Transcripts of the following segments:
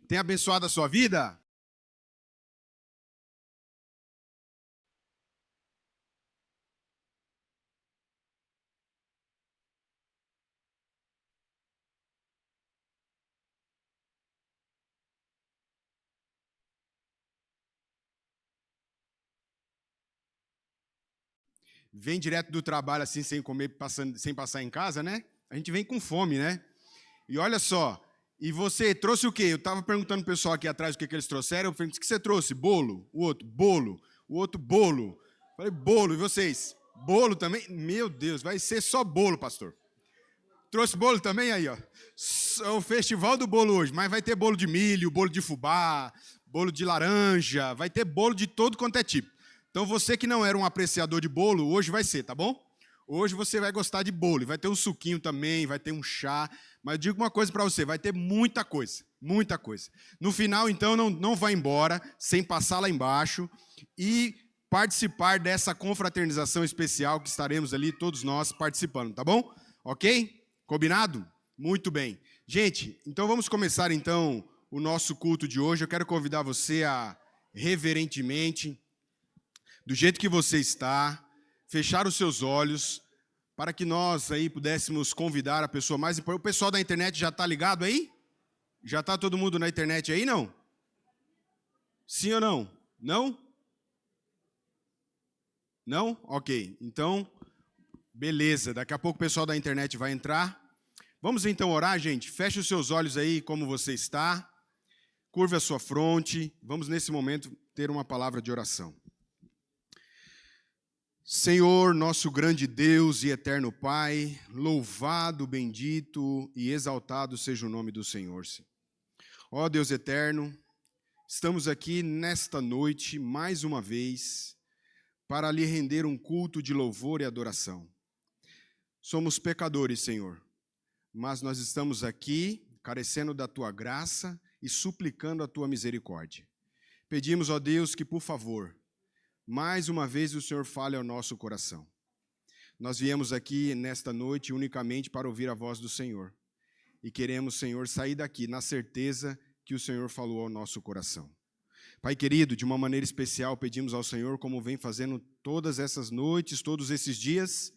Tem abençoado a sua vida? Vem direto do trabalho assim, sem comer, sem passar em casa, né? A gente vem com fome, né? E olha só, e você trouxe o quê? Eu estava perguntando pro pessoal aqui atrás o que eles trouxeram. Eu falei, o que você trouxe? Bolo. O outro, bolo. O outro, bolo. Eu falei, bolo. E vocês? Bolo também? Meu Deus, vai ser só bolo, pastor. Trouxe bolo também aí, ó. É o festival do bolo hoje, mas vai ter bolo de milho, bolo de fubá, bolo de laranja, vai ter bolo de todo quanto é tipo. Então você que não era um apreciador de bolo, hoje vai ser, tá bom? Hoje você vai gostar de bolo, e vai ter um suquinho também, vai ter um chá, mas eu digo uma coisa para você, vai ter muita coisa, muita coisa. No final, então, não vai embora sem passar lá embaixo e participar dessa confraternização especial que estaremos ali, todos nós participando, tá bom? Ok? Combinado? Muito bem. Gente, então vamos começar então o nosso culto de hoje. Eu quero convidar você a reverentemente, do jeito que você está, fechar os seus olhos, para que nós aí pudéssemos convidar a pessoa mais importante. O pessoal da internet já está ligado aí? Já está todo mundo na internet aí, não? Sim ou não? Não? Não? Ok. Então, beleza. Daqui a pouco o pessoal da internet vai entrar. Vamos então orar, gente? Feche os seus olhos aí como você está. Curve a sua fronte. Vamos nesse momento ter uma palavra de oração. Senhor, nosso grande Deus e eterno Pai, louvado, bendito e exaltado seja o nome do Senhor. Ó Deus eterno, estamos aqui nesta noite, mais uma vez, para lhe render um culto de louvor e adoração. Somos pecadores, Senhor, mas nós estamos aqui, carecendo da Tua graça e suplicando a Tua misericórdia. Pedimos, ó Deus, que, por favor, mais uma vez o Senhor fale ao nosso coração. Nós viemos aqui nesta noite unicamente para ouvir a voz do Senhor. E queremos, Senhor, sair daqui na certeza que o Senhor falou ao nosso coração. Pai querido, de uma maneira especial, pedimos ao Senhor, como vem fazendo todas essas noites, todos esses dias,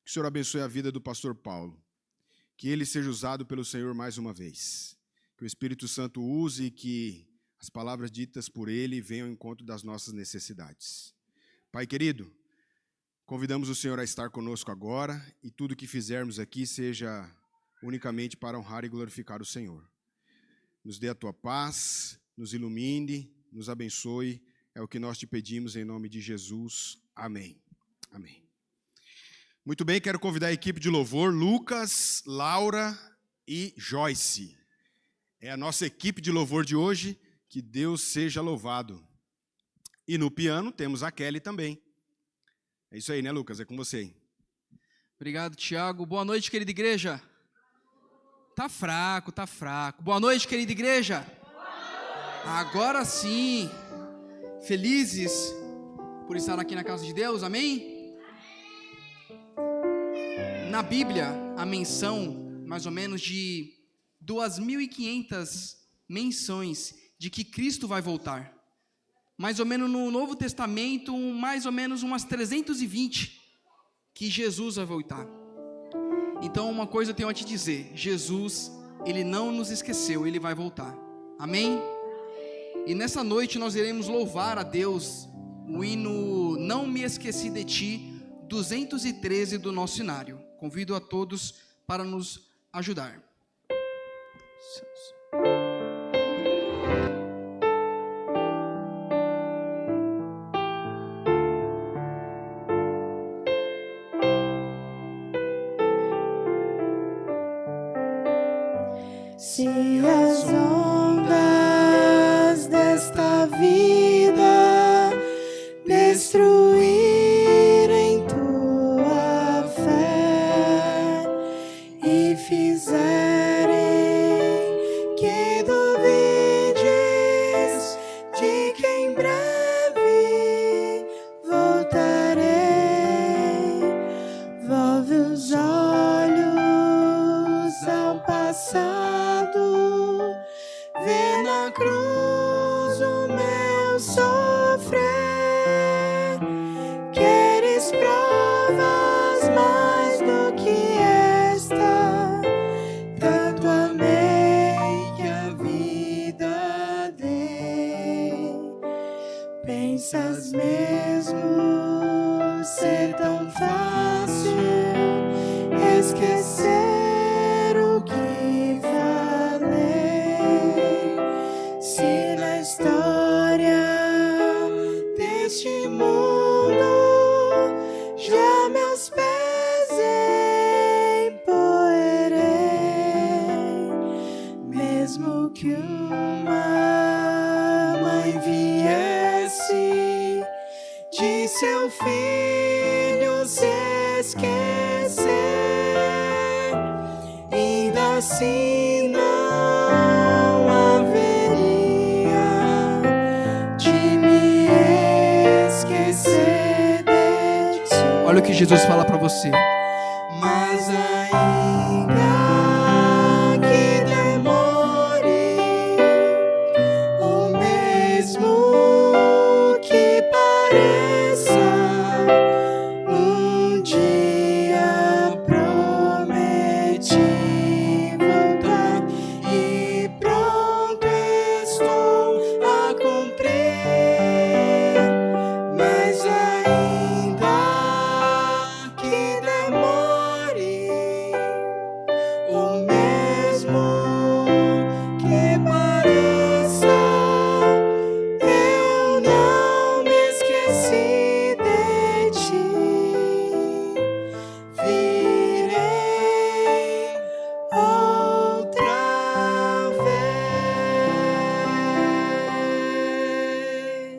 que o Senhor abençoe a vida do pastor Paulo. Que ele seja usado pelo Senhor mais uma vez. Que o Espírito Santo use e que as palavras ditas por ele venham ao encontro das nossas necessidades. Pai querido, convidamos o Senhor a estar conosco agora e tudo que fizermos aqui seja unicamente para honrar e glorificar o Senhor. Nos dê a tua paz, nos ilumine, nos abençoe. É o que nós te pedimos em nome de Jesus. Amém. Amém. Muito bem, quero convidar a equipe de louvor, Lucas, Laura e Joyce. É a nossa equipe de louvor de hoje. Que Deus seja louvado. E no piano temos a Kelly também. É isso aí, né, Lucas? É com você. Obrigado, Tiago. Boa noite, querida igreja. Tá fraco, tá fraco. Boa noite, querida igreja. Agora sim. Felizes por estar aqui na casa de Deus, amém? Na Bíblia, a menção, mais ou menos de 2.500 menções de que Cristo vai voltar. Mais ou menos no Novo Testamento, mais ou menos umas 320 que Jesus vai voltar. Então uma coisa eu tenho a te dizer, Jesus, Ele não nos esqueceu, Ele vai voltar. Amém? E nessa noite nós iremos louvar a Deus o hino Não Me Esqueci de Ti, 213 do nosso cenário. Convido a todos para nos ajudar. Se as ondas desta vida destruírem tua fé e fizerem que duvides de que em breve voltarei, volve os olhos ao passado Pensas mesmo ser tão fácil esquecer o que falei? Se na história deste mundo já meus pés empoeirei, mesmo que uma mãe viesse de seu filho se esquecer, ainda assim não haveria de me esquecer de ti. Olha o que Jesus fala para você. Mas ainda que demore, ou mesmo que pareça, um dia prometi voltar e pronto estou a cumprir. Mas ainda que demore, ou mesmo que pareça, eu não me esqueci de ti. Virei outra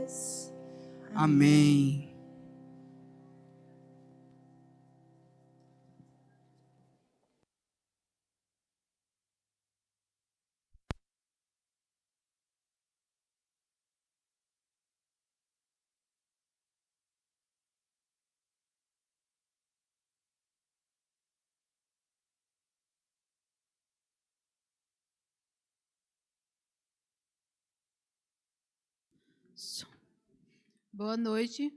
vez. Amém. Boa noite.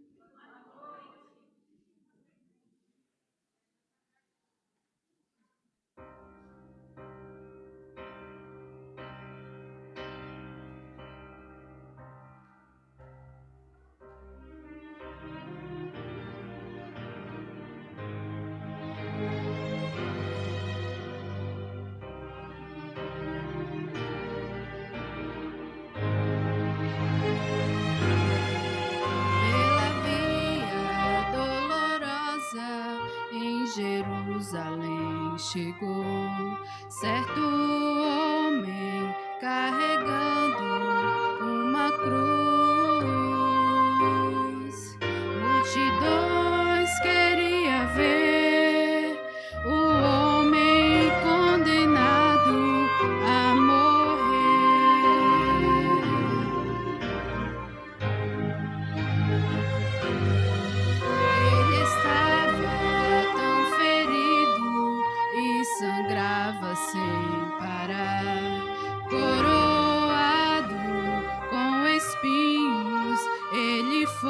Pela via dolorosa em Jerusalém chegou certo homem carregando uma cruz. Multidões queria ver o homem condenado a morrer. Ele estava tão ferido e sangrava sem parar, coroado com espinhos ele foi,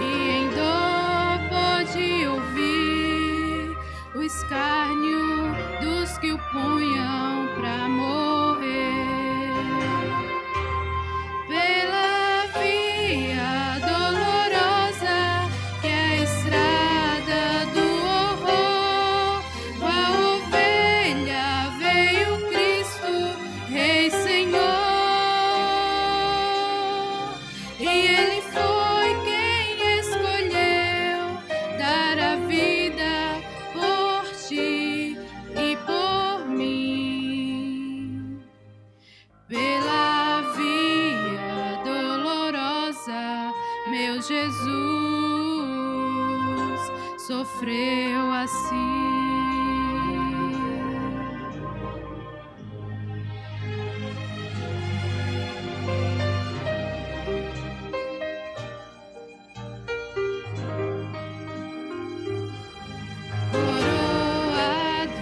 e em dor pôde ouvir o escárnio dos que o punham pra morrer. Pela via dolorosa que é a estrada do horror, qual ovelha veio Cristo, Rei Senhor, e Ele foi quem escolheu dar a vida por ti e por mim. Pela via dolorosa, meu Jesus sofreu assim. Coroado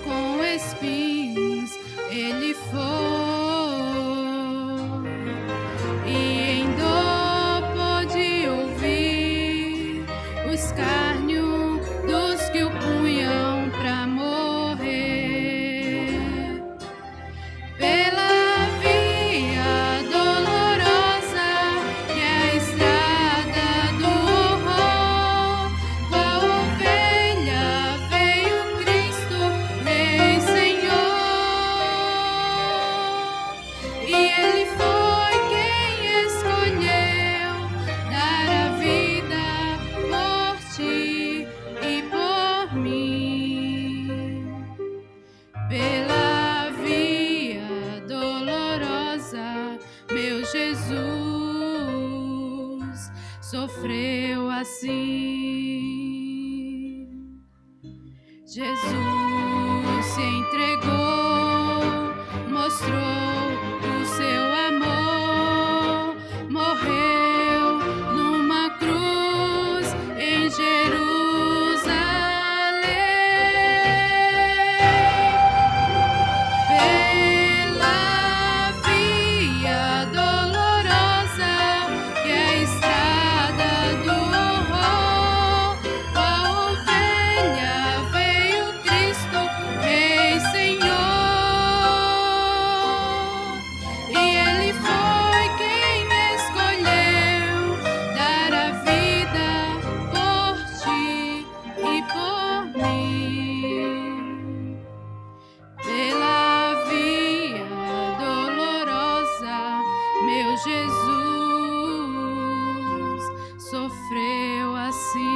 com espinhos ele foi, e em dor pôde ouvir o escárnio dos que o punham e Ele foi quem escolheu dar a vida por ti e por mim. Pela via dolorosa, meu Jesus sofreu assim. Jesus se entregou, mostrou o seu amor, morreu numa cruz em Jerusalém. Pela via dolorosa, que é a estrada do horror, qual ovelha veio Cristo, Rei Senhor. E Ele foi quem escolheu dar a vida por ti e por mim. Pela via dolorosa, meu Jesus sofreu assim.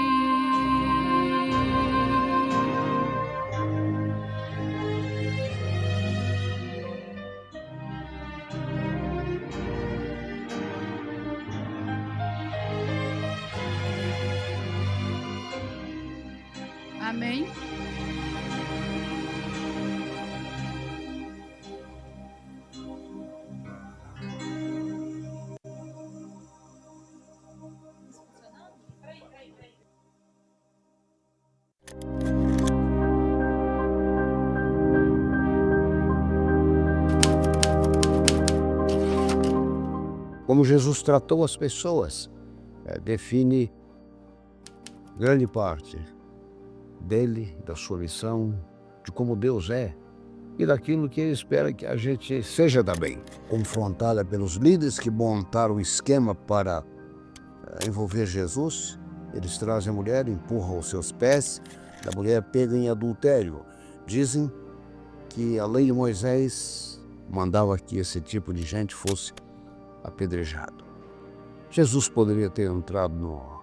Amém? Como Jesus tratou as pessoas, define grande parte dele, da sua missão, de como Deus é e daquilo que ele espera que a gente seja também. Confrontada pelos líderes que montaram o esquema para envolver Jesus, eles trazem a mulher, empurram os seus pés, a mulher pega em adultério. Dizem que a lei de Moisés mandava que esse tipo de gente fosse apedrejado. Jesus poderia ter entrado no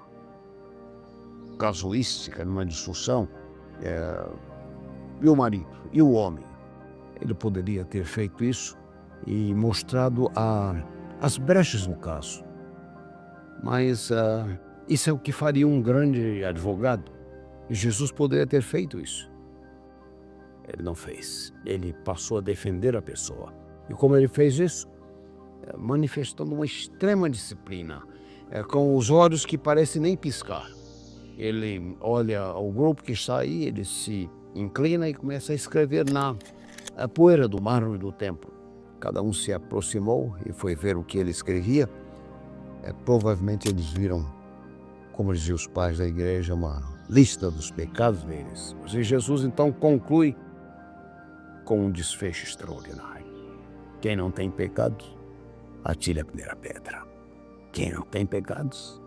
casuística, numa discussão, e o marido, e o homem. Ele poderia ter feito isso e mostrado as brechas no caso. Mas isso é o que faria um grande advogado. E Jesus poderia ter feito isso. Ele não fez. Ele passou a defender a pessoa. E como ele fez isso? Manifestando uma extrema disciplina, com os olhos que parecem nem piscar. Ele olha o grupo que está aí, ele se inclina e começa a escrever na poeira do mármore do templo. Cada um se aproximou e foi ver o que ele escrevia. Provavelmente eles viram, como diziam os pais da igreja, uma lista dos pecados deles. E Jesus então conclui com um desfecho extraordinário. Quem não tem pecados, atire a primeira pedra. Quem não tem pecados,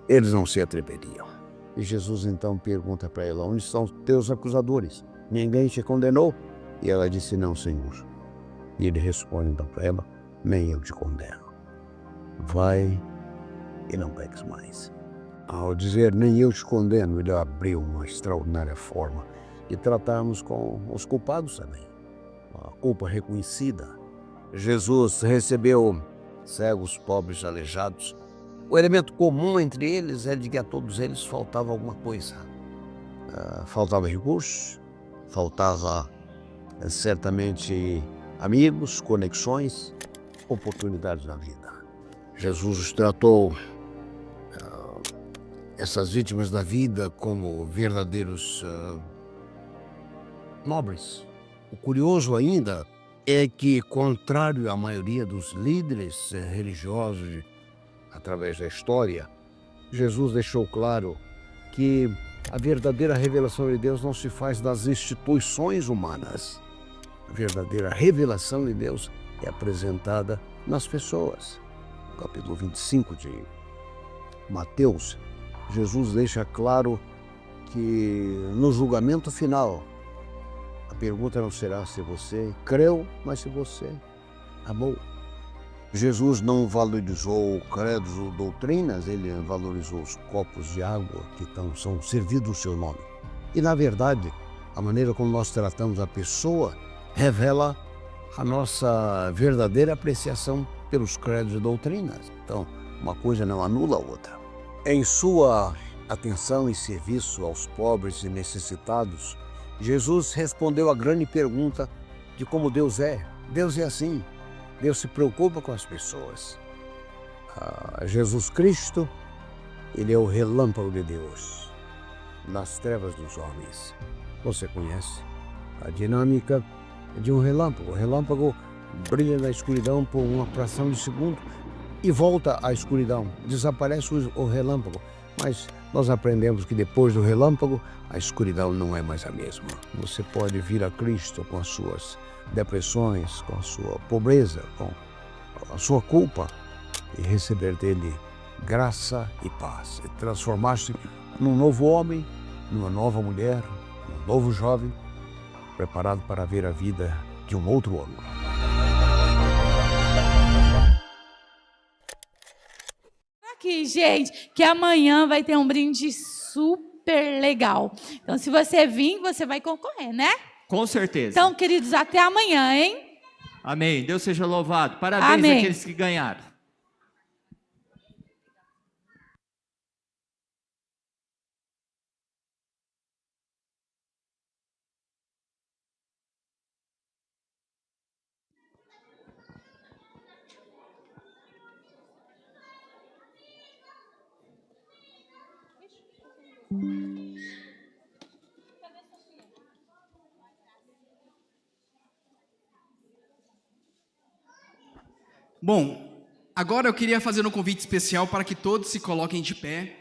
eles não se atreveriam. E Jesus então pergunta para ela: onde estão os teus acusadores? Ninguém te condenou? E ela disse: não, Senhor. E ele responde então para ela: nem eu te condeno. Vai e não peques mais. Ao dizer nem eu te condeno, ele abriu uma extraordinária forma de tratarmos com os culpados também. A culpa reconhecida. Jesus recebeu cegos, pobres, aleijados. O elemento comum entre eles é de que a todos eles faltava alguma coisa. Faltava recursos, faltava certamente amigos, conexões, oportunidades na vida. Jesus os tratou essas vítimas da vida como verdadeiros nobres. O curioso ainda é que, contrário à maioria dos líderes religiosos através da história, Jesus deixou claro que a verdadeira revelação de Deus não se faz das instituições humanas. A verdadeira revelação de Deus é apresentada nas pessoas. No capítulo 25 de Mateus, Jesus deixa claro que no julgamento final, a pergunta não será se você creu, mas se você amou. Jesus não valorizou credos ou doutrinas, ele valorizou os copos de água que são servidos no seu nome. E, na verdade, a maneira como nós tratamos a pessoa revela a nossa verdadeira apreciação pelos credos e doutrinas. Então, uma coisa não anula a outra. Em sua atenção e serviço aos pobres e necessitados, Jesus respondeu à grande pergunta de como Deus é. Deus é assim. Deus se preocupa com as pessoas. Jesus Cristo, ele é o relâmpago de Deus nas trevas dos homens. Você conhece a dinâmica de um relâmpago. O relâmpago brilha na escuridão por uma fração de segundo e volta à escuridão. Desaparece o relâmpago. Mas nós aprendemos que depois do relâmpago, a escuridão não é mais a mesma. Você pode vir a Cristo com as suas depressões, com a sua pobreza, com a sua culpa e receber dele graça e paz. E transformar-se num novo homem, numa nova mulher, num novo jovem, preparado para ver a vida de um outro ângulo. Aqui, gente, que amanhã vai ter um brinde super legal. Então, se você vir, você vai concorrer, né? Com certeza. Então, queridos, até amanhã, hein? Amém. Deus seja louvado. Parabéns Amém. àqueles que ganharam. Bom, agora eu queria fazer um convite especial para que todos se coloquem de pé.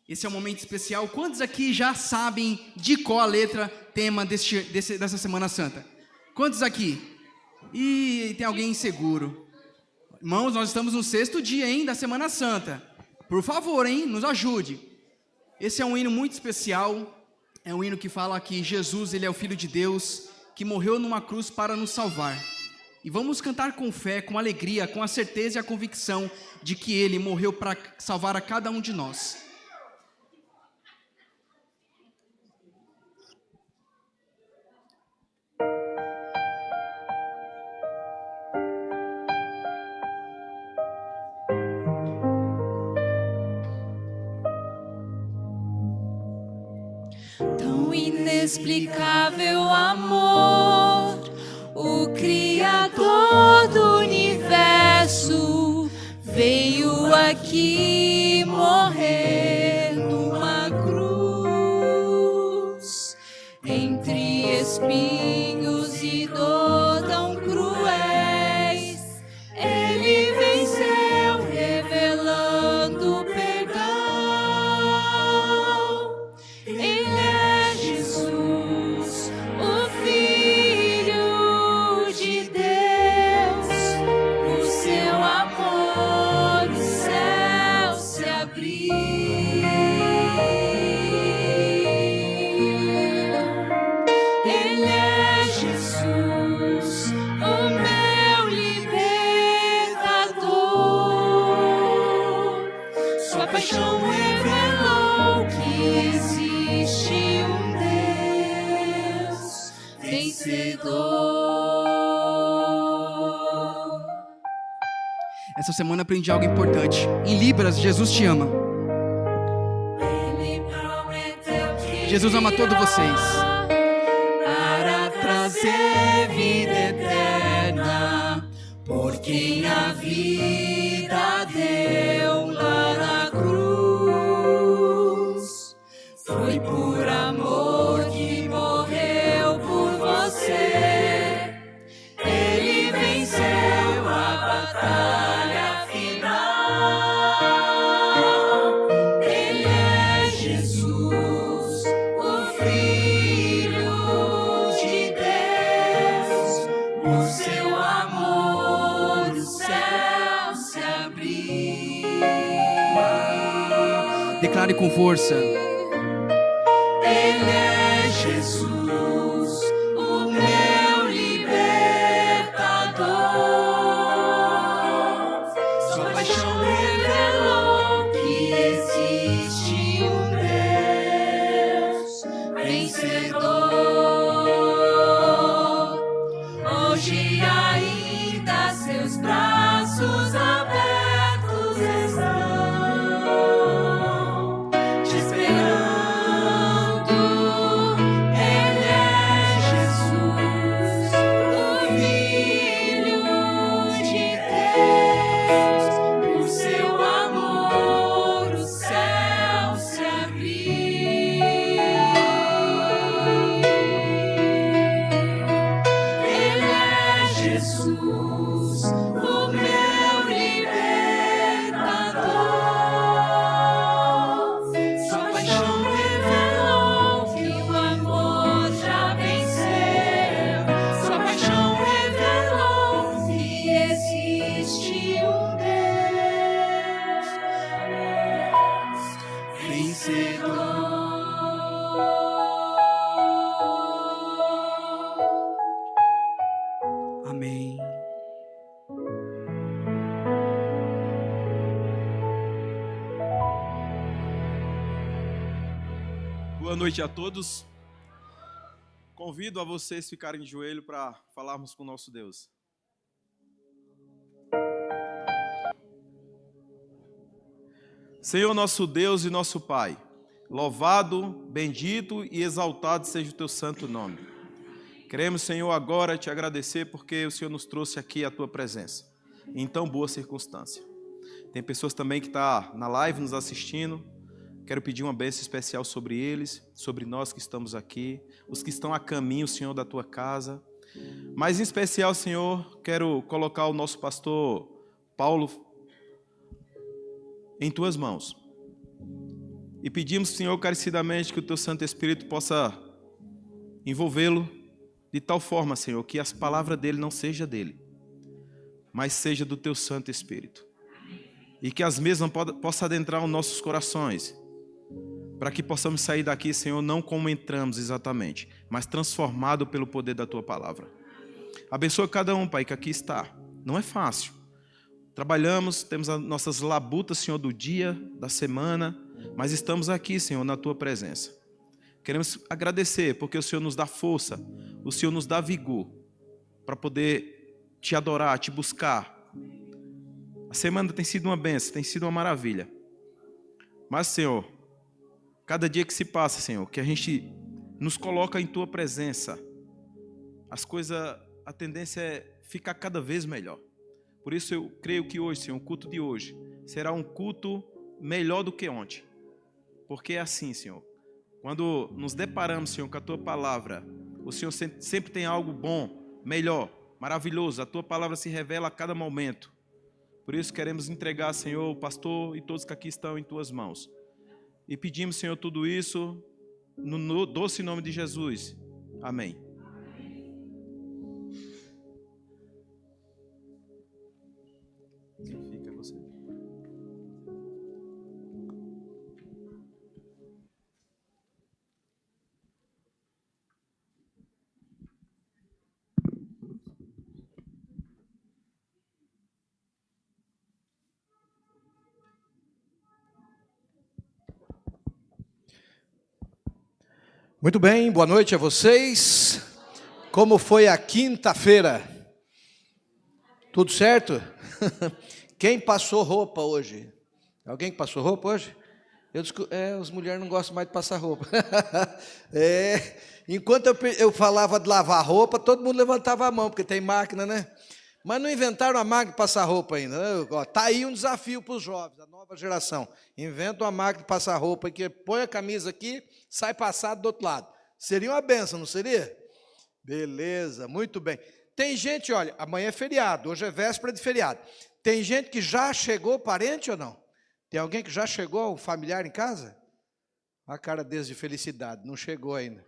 Esse é um momento especial. Quantos aqui já sabem de qual a letra tema dessa Semana Santa? Quantos aqui? E tem alguém inseguro. Irmãos, nós estamos no 6º dia, hein, da Semana Santa. Por favor, hein, nos ajude. Esse é um hino muito especial. É um hino que fala que Jesus, ele é o Filho de Deus, que morreu numa cruz para nos salvar. E vamos cantar com fé, com alegria, com a certeza e a convicção de que ele morreu para salvar a cada um de nós. Tão inexplicável amor, o Criador do universo veio aqui morrer numa cruz, entre espinhos e dor tão cruéis. Ele venceu, revelando perdão. Ele é Jesus, o Filho de Deus. O seu amor, o céu se abriu. Ele é Jesus, o meu libertador. Sua paixão revelou que existe um Deus vencedor. Essa semana aprendi algo importante. Em Libras, Jesus te ama. Ele prometeu que Jesus ama todos vocês. para trazer vida eterna, por quem a vida deu lá na cruz. Foi por amor que morreu por você. Ele venceu a batalha final. Ele é Jesus, o Filho de Deus. Por seu amor o céu se abriu. Declare com força. Ele é Jesus, o meu libertador. existe um Deus vencedor. Amém. Boa noite a todos. Convido a vocês ficarem de joelho para falarmos com o nosso Deus. Senhor nosso Deus e nosso Pai, louvado, bendito e exaltado seja o teu santo nome. Queremos, Senhor, agora te agradecer porque o Senhor nos trouxe aqui à tua presença, em tão boa circunstância. Tem pessoas também que estão na live nos assistindo. Quero pedir uma bênção especial sobre eles, sobre nós que estamos aqui, os que estão a caminho, Senhor, da tua casa. Mas em especial, Senhor, quero colocar o nosso pastor Paulo em tuas mãos. E pedimos, Senhor, carecidamente que o teu Santo Espírito possa envolvê-lo de tal forma, Senhor, que as palavras dele não seja dele, mas seja do teu Santo Espírito. E que as mesmas possam adentrar os nossos corações, para que possamos sair daqui, Senhor, não como entramos exatamente, mas transformado pelo poder da Tua Palavra. Abençoa cada um, Pai, que aqui está. Não é fácil. Trabalhamos, temos as nossas labutas, Senhor, do dia, da semana, mas estamos aqui, Senhor, na Tua presença. Queremos agradecer, porque o Senhor nos dá força, o Senhor nos dá vigor, para poder Te adorar, Te buscar. A semana tem sido uma bênção, tem sido uma maravilha. Mas, Senhor, cada dia que se passa, Senhor, que a gente nos coloca em Tua presença, a tendência é ficar cada vez melhor. Por isso eu creio que hoje, Senhor, o culto de hoje será um culto melhor do que ontem. Porque é assim, Senhor. Quando nos deparamos, Senhor, com a Tua palavra, o Senhor sempre tem algo bom, melhor, maravilhoso. A Tua palavra se revela a cada momento. Por isso queremos entregar, Senhor, o pastor e todos que aqui estão em Tuas mãos. E pedimos, Senhor, tudo isso no doce nome de Jesus. Amém. Quem fica é você. Muito bem, boa noite a vocês. Como foi a quinta-feira? Tudo certo? Quem passou roupa hoje? Alguém que passou roupa hoje? As mulheres não gostam mais de passar roupa. Enquanto eu falava de lavar roupa, todo mundo levantava a mão, porque tem máquina, né? Mas não inventaram a máquina de passar roupa ainda. Está aí um desafio para os jovens, a nova geração. Inventa uma máquina de passar roupa, que põe a camisa aqui, sai passado do outro lado. Seria uma benção, não seria? Beleza, muito bem. Tem gente, olha, amanhã é feriado, hoje é véspera de feriado. Tem gente que já chegou parente ou não? Tem alguém que já chegou, um familiar em casa? A cara deles de felicidade, não chegou ainda.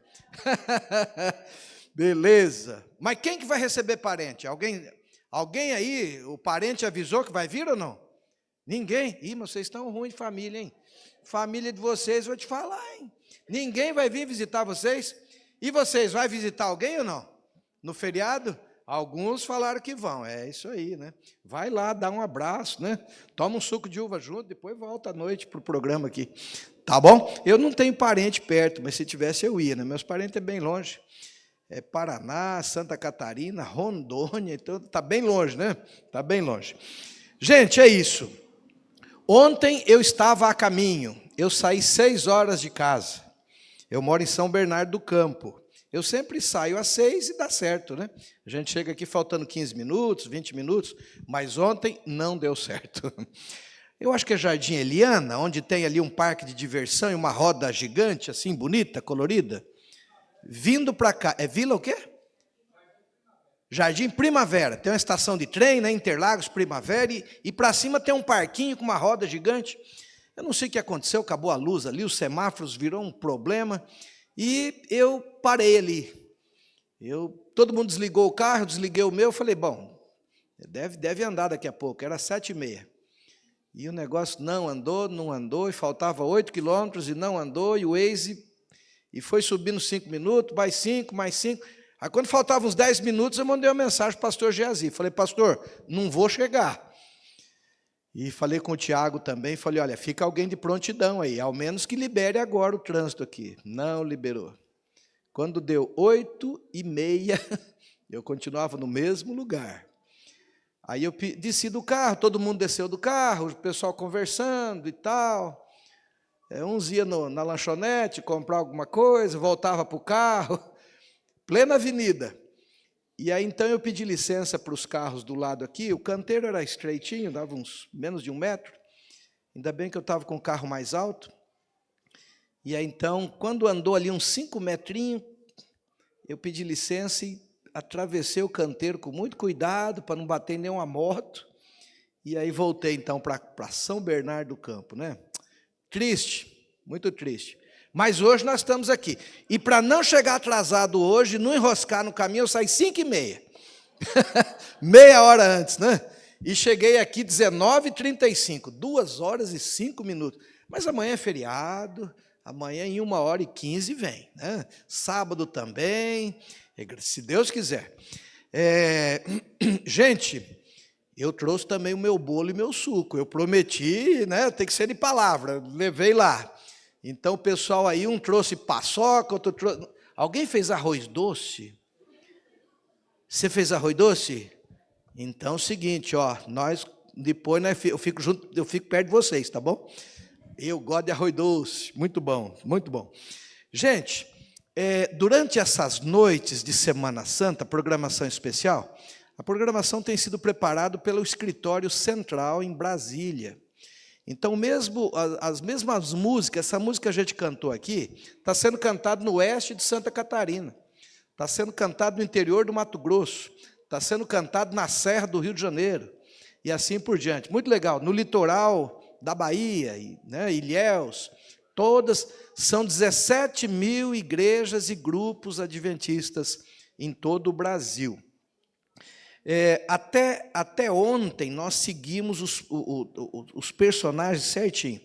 Beleza. Mas quem que vai receber parente? Alguém aí, o parente avisou que vai vir ou não? Ninguém? Ih, mas vocês estão ruins de família, hein? Família de vocês, vou te falar, hein? Ninguém vai vir visitar vocês? E vocês, vai visitar alguém ou não? No feriado? Alguns falaram que vão, é isso aí, né? Vai lá, dá um abraço, né? Toma um suco de uva junto, depois volta à noite para o programa aqui. Tá bom? Eu não tenho parente perto, mas se tivesse eu ia, né? Meus parentes é bem longe. É Paraná, Santa Catarina, Rondônia, então está bem longe, né? Está bem longe. Gente, é isso. Ontem eu estava a caminho, eu saí 6 horas de casa. Eu moro em São Bernardo do Campo. Eu sempre saio às 6 e dá certo, né? A gente chega aqui faltando 15 minutos, 20 minutos, mas ontem não deu certo. Eu acho que é Jardim Eliana, onde tem ali um parque de diversão e uma roda gigante, assim, bonita, colorida. Vindo para cá, é Vila o quê? Jardim Primavera, tem uma estação de trem, né, Interlagos, Primavera, e para cima tem um parquinho com uma roda gigante. Eu não sei o que aconteceu, acabou a luz ali, os semáforos virou um problema, e eu parei ali. Todo mundo desligou o carro, desliguei o meu, falei, bom, Deve andar daqui a pouco, era 7h30. E o negócio não andou, e faltava 8 quilômetros, e não andou, e o Waze, e foi subindo 5 minutos, mais 5, mais 5. Aí, quando faltavam uns 10 minutos, eu mandei uma mensagem para o pastor Geazi. Falei, pastor, não vou chegar. E falei com o Tiago também, falei, olha, fica alguém de prontidão aí, ao menos que libere agora o trânsito aqui. Não liberou. Quando deu 8h30, eu continuava no mesmo lugar. Aí eu desci do carro, todo mundo desceu do carro, o pessoal conversando e tal. Uns iam na lanchonete comprar alguma coisa, voltava para o carro, plena avenida. E aí então eu pedi licença para os carros do lado aqui, o canteiro era estreitinho, dava uns menos de 1 metro. Ainda bem que eu estava com o carro mais alto. E aí então, quando andou ali uns 5 metrinhos, eu pedi licença e atravessei o canteiro com muito cuidado para não bater em nenhuma moto. E aí voltei então para São Bernardo do Campo, né? Triste, muito triste. Mas hoje nós estamos aqui. E para não chegar atrasado hoje, não enroscar no caminho, eu saí 5h30. Meia hora antes, né? E cheguei aqui 19h35, 2 horas e 5 minutos. Mas amanhã é feriado, amanhã em 1h15 vem, né? Sábado também, se Deus quiser. Gente, eu trouxe também o meu bolo e meu suco. Eu prometi, né? Tem que ser de palavra, levei lá. Então o pessoal aí, um trouxe paçoca, outro trouxe... Alguém fez arroz doce? Você fez arroz doce? Então é o seguinte, ó, depois eu fico perto de vocês, tá bom? Eu gosto de arroz doce, muito bom, muito bom. Gente, durante essas noites de Semana Santa, programação especial, a programação tem sido preparada pelo Escritório Central em Brasília. Então, as mesmas músicas, essa música que a gente cantou aqui, está sendo cantada no oeste de Santa Catarina, está sendo cantado no interior do Mato Grosso, está sendo cantado na Serra do Rio de Janeiro, e assim por diante. Muito legal. No litoral da Bahia, né, Ilhéus, todas, são 17.000 igrejas e grupos adventistas em todo o Brasil. Até ontem nós seguimos os personagens certinho,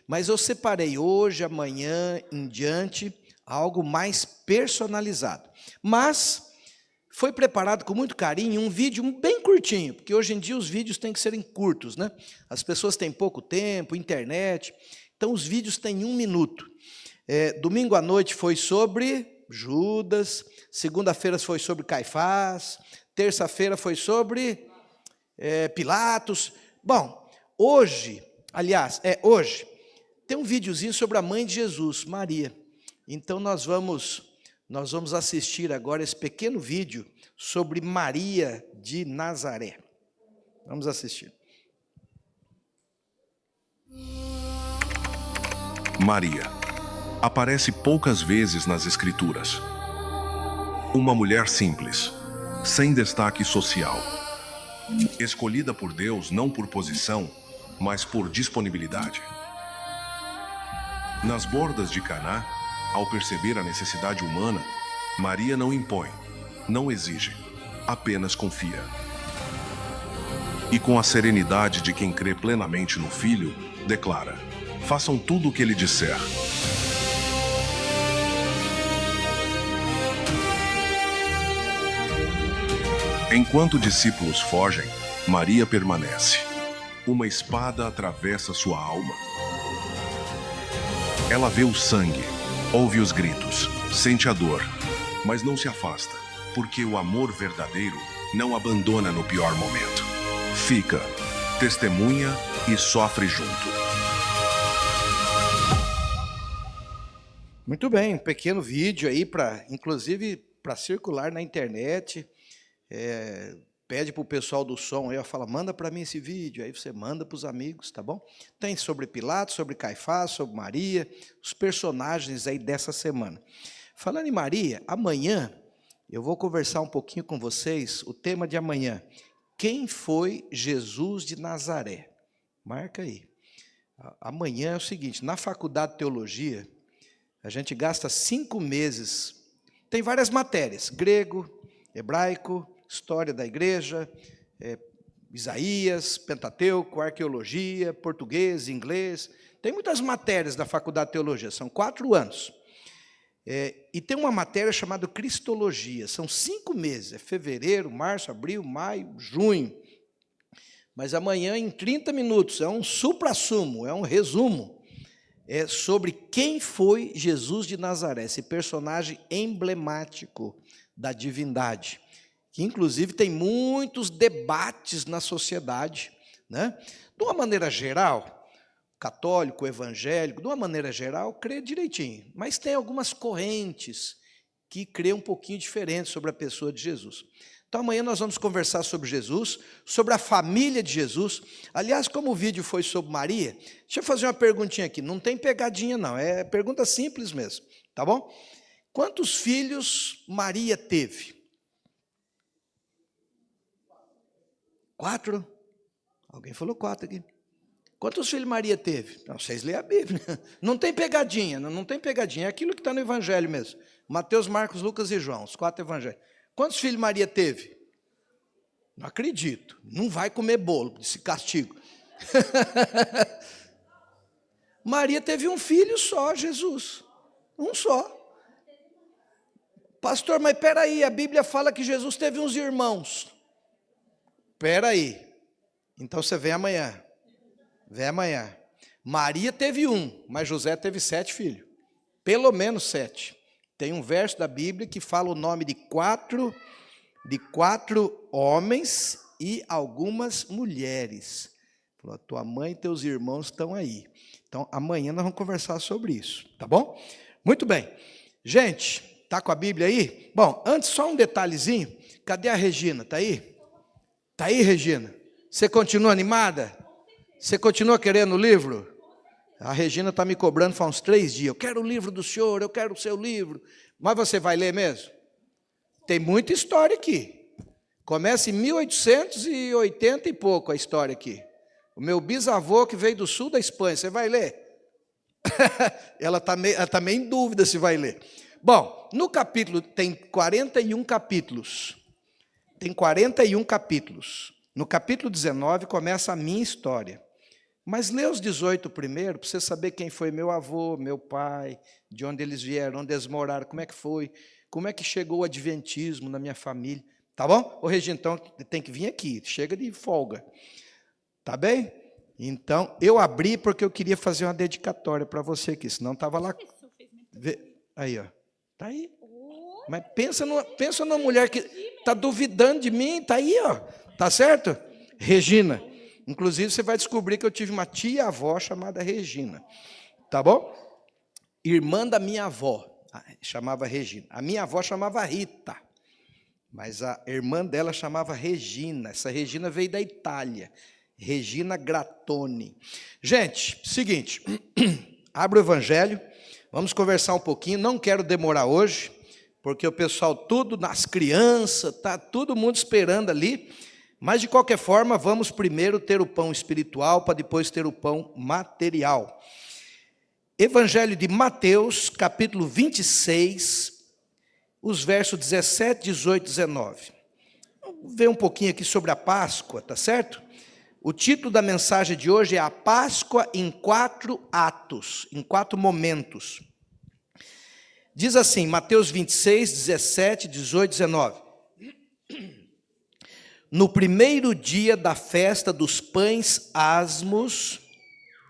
mas eu separei hoje, amanhã, em diante, algo mais personalizado. Mas foi preparado com muito carinho um vídeo bem curtinho, porque hoje em dia os vídeos têm que serem curtos, né? As pessoas têm pouco tempo, internet, então os vídeos têm 1 minuto. Domingo à noite foi sobre Judas, segunda-feira foi sobre Caifás, terça-feira foi sobre Pilatos. Bom, hoje tem um videozinho sobre a mãe de Jesus, Maria. Então nós vamos assistir agora esse pequeno vídeo sobre Maria de Nazaré. Vamos assistir. Maria aparece poucas vezes nas Escrituras. Uma mulher simples, sem destaque social, escolhida por Deus não por posição, mas por disponibilidade. Nas bordas de Caná, ao perceber a necessidade humana, Maria não impõe, não exige, apenas confia. E com a serenidade de quem crê plenamente no Filho, declara: façam tudo o que ele disser. Enquanto discípulos fogem, Maria permanece. Uma espada atravessa sua alma. Ela vê o sangue, ouve os gritos, sente a dor, mas não se afasta, porque o amor verdadeiro não abandona no pior momento. Fica, testemunha e sofre junto. Muito bem, um pequeno vídeo aí, inclusive para circular na internet. Pede para o pessoal do som aí, fala, manda para mim esse vídeo, aí você manda para os amigos, tá bom? Tem sobre Pilatos, sobre Caifás, sobre Maria, os personagens aí dessa semana. Falando em Maria, amanhã eu vou conversar um pouquinho com vocês, o tema de amanhã, quem foi Jesus de Nazaré? Marca aí. Amanhã é o seguinte, na faculdade de teologia, a gente gasta 5 meses, tem várias matérias, grego, hebraico, história da igreja, Isaías, Pentateuco, arqueologia, português, inglês. Tem muitas matérias da Faculdade de Teologia, são 4 anos. E tem uma matéria chamada Cristologia, são 5 meses, é fevereiro, março, abril, maio, junho. Mas amanhã, em 30 minutos, é um supra-sumo, é um resumo, sobre quem foi Jesus de Nazaré, esse personagem emblemático da divindade, que inclusive tem muitos debates na sociedade, né? De uma maneira geral, católico, evangélico, de uma maneira geral, crê direitinho, mas tem algumas correntes que crê um pouquinho diferente sobre a pessoa de Jesus. Então amanhã nós vamos conversar sobre Jesus, sobre a família de Jesus. Aliás, como o vídeo foi sobre Maria, deixa eu fazer uma perguntinha aqui, não tem pegadinha não, é pergunta simples mesmo, tá bom? Quantos filhos Maria teve? 4? Alguém falou 4 aqui. Quantos filhos Maria teve? Não, vocês lêem a Bíblia. Não tem pegadinha, não tem pegadinha. É aquilo que está no Evangelho mesmo. Mateus, Marcos, Lucas e João, os 4 evangelhos. Quantos filhos Maria teve? Não acredito. Não vai comer bolo desse castigo. Maria teve um filho só, Jesus. Um só. Pastor, mas espera aí, a Bíblia fala que Jesus teve uns irmãos. Espera aí. Então você vem amanhã. Vem amanhã. Maria teve um, mas José teve 7 filhos. Pelo menos 7. Tem um verso da Bíblia que fala o nome de quatro homens e algumas mulheres. Falou, tua mãe e teus irmãos estão aí. Então, amanhã nós vamos conversar sobre isso, tá bom? Muito bem. Gente, tá com a Bíblia aí? Bom, antes só um detalhezinho. Cadê a Regina? Tá aí? Tá aí, Regina? Você continua animada? Você continua querendo o livro? A Regina está me cobrando faz uns 3 dias. Eu quero o livro do senhor, eu quero o seu livro. Mas você vai ler mesmo? Tem muita história aqui. Começa em 1880 e pouco a história aqui. O meu bisavô que veio do sul da Espanha, você vai ler? Ela está meio em dúvida se vai ler. Bom, no capítulo, tem 41 capítulos. Tem 41 capítulos. No capítulo 19 começa a minha história. Mas lê os 18 primeiro, para você saber quem foi meu avô, meu pai, de onde eles vieram, onde eles moraram, como é que foi, como é que chegou o adventismo na minha família. Tá bom? Ô, Regina, então tem que vir aqui, chega de folga. Tá bem? Então, eu abri porque eu queria fazer uma dedicatória para você aqui, senão estava lá. Aí, ó. Tá aí. Mas pensa numa mulher que está duvidando de mim, tá aí, ó. Tá certo? Regina. Inclusive, você vai descobrir que eu tive uma tia-avó chamada Regina. Tá bom? Irmã da minha avó, chamava Regina. A minha avó chamava Rita, mas a irmã dela chamava Regina. Essa Regina veio da Itália. Regina Grattoni. Gente, seguinte, abre o Evangelho, vamos conversar um pouquinho. Não quero demorar hoje, porque o pessoal tudo, nas crianças, tá todo mundo esperando ali. Mas, de qualquer forma, vamos primeiro ter o pão espiritual, para depois ter o pão material. Evangelho de Mateus, capítulo 26, os versos 17, 18, 19. Vamos ver um pouquinho aqui sobre a Páscoa, tá certo? O título da mensagem de hoje é A Páscoa em 4 atos, em 4 momentos. Diz assim, Mateus 26, 17, 18, 19. No primeiro dia da festa dos pães asmos,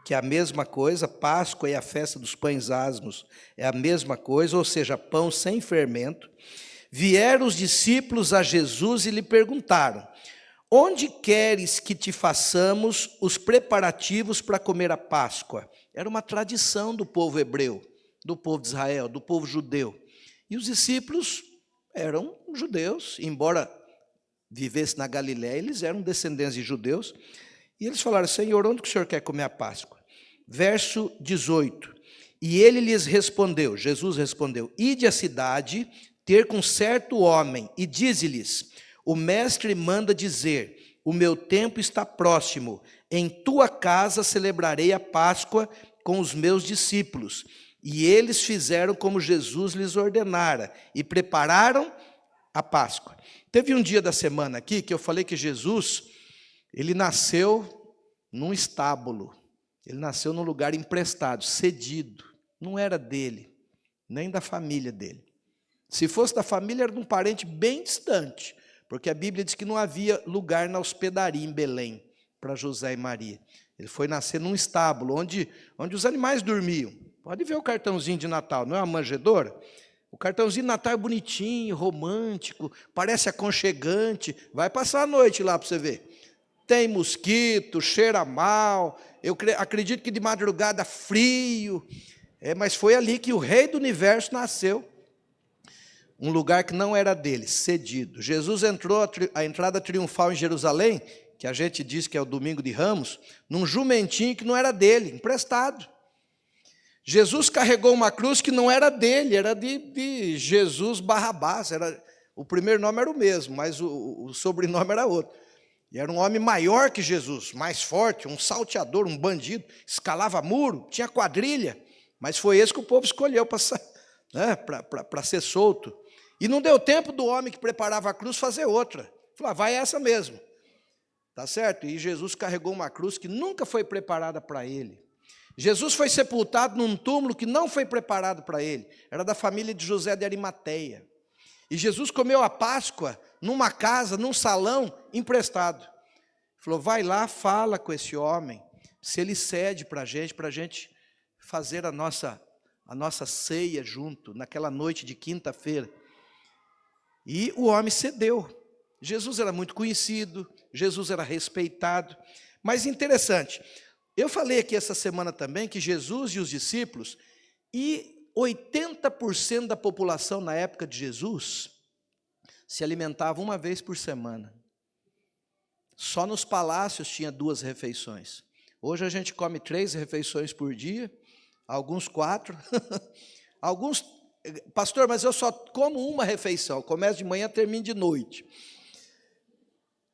que é a mesma coisa, Páscoa e a festa dos pães asmos é a mesma coisa, ou seja, pão sem fermento, vieram os discípulos a Jesus e lhe perguntaram, onde queres que te façamos os preparativos para comer a Páscoa? Era uma tradição do povo hebreu, do povo de Israel, do povo judeu. E os discípulos eram judeus, embora vivesse na Galiléia, eles eram descendentes de judeus, e eles falaram, Senhor, onde que o Senhor quer comer a Páscoa? Verso 18, e ele lhes respondeu, Jesus respondeu, ide à cidade, ter com certo homem, e dize-lhes, o mestre manda dizer, o meu tempo está próximo, em tua casa celebrarei a Páscoa com os meus discípulos. E eles fizeram como Jesus lhes ordenara, e prepararam a Páscoa. Teve um dia da semana aqui que eu falei que Jesus Ele nasceu num estábulo, ele nasceu num lugar emprestado, cedido, não era dele, nem da família dele. Se fosse da família, era de um parente bem distante, porque a Bíblia diz que não havia lugar na hospedaria em Belém para José e Maria. Ele foi nascer num estábulo, onde os animais dormiam. Pode ver o cartãozinho de Natal, não é uma manjedoura? O cartãozinho de Natal é bonitinho, romântico, parece aconchegante. Vai passar a noite lá para você ver. Tem mosquito, cheira mal, eu acredito que de madrugada frio. Mas foi ali que o rei do universo nasceu. Um lugar que não era dele, cedido. Jesus entrou a entrada triunfal em Jerusalém, que a gente diz que é o domingo de Ramos, num jumentinho que não era dele, emprestado. Jesus carregou uma cruz que não era dele, era de Jesus Barrabás. O primeiro nome era o mesmo, mas o sobrenome era outro. E era um homem maior que Jesus, mais forte, um salteador, um bandido, escalava muro, tinha quadrilha, mas foi esse que o povo escolheu para ser solto. E não deu tempo do homem que preparava a cruz fazer outra. Falou, vai essa mesmo. Tá certo? E Jesus carregou uma cruz que nunca foi preparada para ele. Jesus foi sepultado num túmulo que não foi preparado para ele. Era da família de José de Arimateia. E Jesus comeu a Páscoa numa casa, num salão emprestado. Falou, vai lá, fala com esse homem, se ele cede para a gente fazer a nossa ceia junto, naquela noite de quinta-feira. E o homem cedeu. Jesus era muito conhecido, Jesus era respeitado. Mas interessante, eu falei aqui essa semana também que Jesus e os discípulos, e 80% da população na época de Jesus, se alimentava uma vez por semana. Só nos palácios tinha 2 refeições. Hoje a gente come 3 refeições por dia, alguns 4. Alguns, pastor, mas eu só como uma refeição, começo de manhã, termino de noite.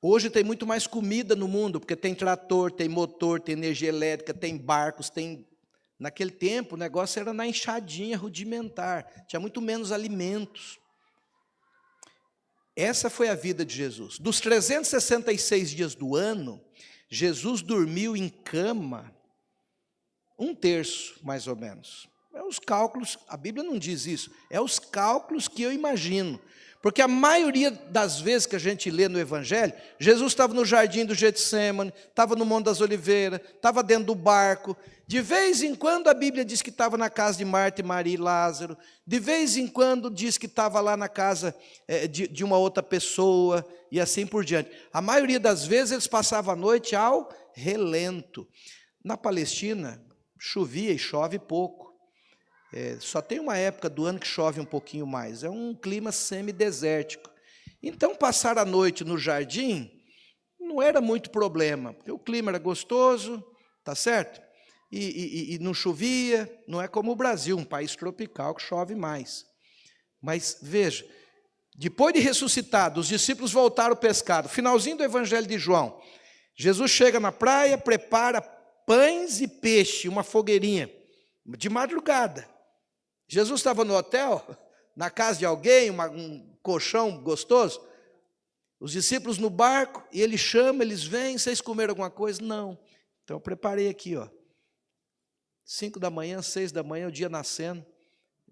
Hoje tem muito mais comida no mundo, porque tem trator, tem motor, tem energia elétrica, tem barcos, tem... Naquele tempo o negócio era na enxadinha rudimentar, tinha muito menos alimentos. Essa foi a vida de Jesus. Dos 366 dias do ano, Jesus dormiu em cama 1/3, mais ou menos. É os cálculos, a Bíblia não diz isso, é os cálculos que eu imagino. Porque a maioria das vezes que a gente lê no Evangelho, Jesus estava no jardim do Getsêmani, estava no Monte das Oliveiras, estava dentro do barco. De vez em quando a Bíblia diz que estava na casa de Marta, Maria e Lázaro. De vez em quando diz que estava lá na casa de uma outra pessoa e assim por diante. A maioria das vezes eles passavam a noite ao relento. Na Palestina, chovia e chove pouco. Só tem uma época do ano que chove um pouquinho mais, é um clima semidesértico. Então, passar a noite no jardim não era muito problema, porque o clima era gostoso, tá certo? E não chovia, não é como o Brasil, um país tropical que chove mais. Mas, veja, depois de ressuscitado, os discípulos voltaram pescado, finalzinho do Evangelho de João, Jesus chega na praia, prepara pães e peixe, uma fogueirinha, de madrugada. Jesus estava no hotel, na casa de alguém, um colchão gostoso, os discípulos no barco, e ele chama, eles vêm, vocês comeram alguma coisa? Não. Então eu preparei aqui, 5 da manhã, 6 da manhã, o dia nascendo,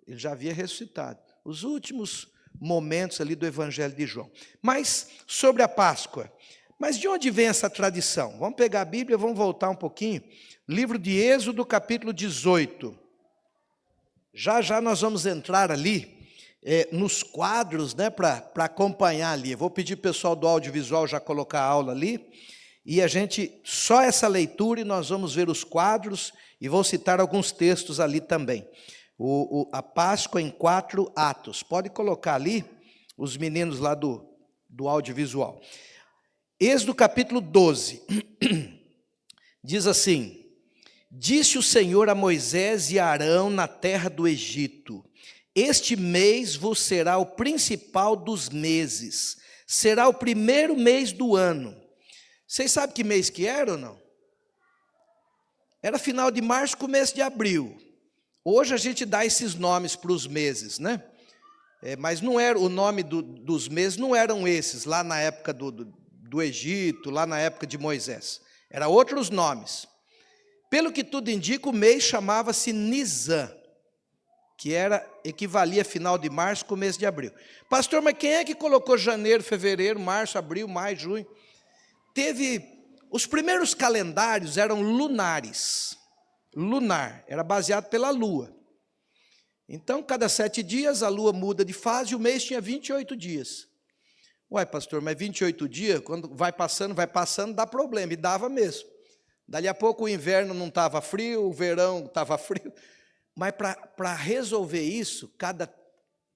ele já havia ressuscitado. Os últimos momentos ali do Evangelho de João. Mas sobre a Páscoa, mas de onde vem essa tradição? Vamos pegar a Bíblia, vamos voltar um pouquinho, livro de Êxodo, capítulo 18. Já nós vamos entrar ali, nos quadros, para acompanhar ali. Eu vou pedir para o pessoal do audiovisual já colocar a aula ali, e a gente, só essa leitura, e nós vamos ver os quadros, e vou citar alguns textos ali também. A Páscoa em 4 atos. Pode colocar ali, os meninos lá do audiovisual. Êxodo capítulo 12, diz assim: disse o Senhor a Moisés e a Arão na terra do Egito: este mês vos será o principal dos meses, será o primeiro mês do ano. Vocês sabem que mês que era ou não? Era final de março, começo de abril. Hoje a gente dá esses nomes para os meses, mas não era o nome dos meses, não eram esses, lá na época do Egito, lá na época de Moisés. Eram outros nomes. Pelo que tudo indica, o mês chamava-se Nisan, que equivalia a final de março, começo de abril. Pastor, mas quem é que colocou janeiro, fevereiro, março, abril, maio, junho? Os primeiros calendários eram lunares. Lunar, era baseado pela lua. Então, cada 7 dias a lua muda de fase e o mês tinha 28 dias. Uai, pastor, mas 28 dias, quando vai passando, dá problema, e dava mesmo. Dali a pouco o inverno não estava frio, o verão estava frio. Mas para resolver isso, cada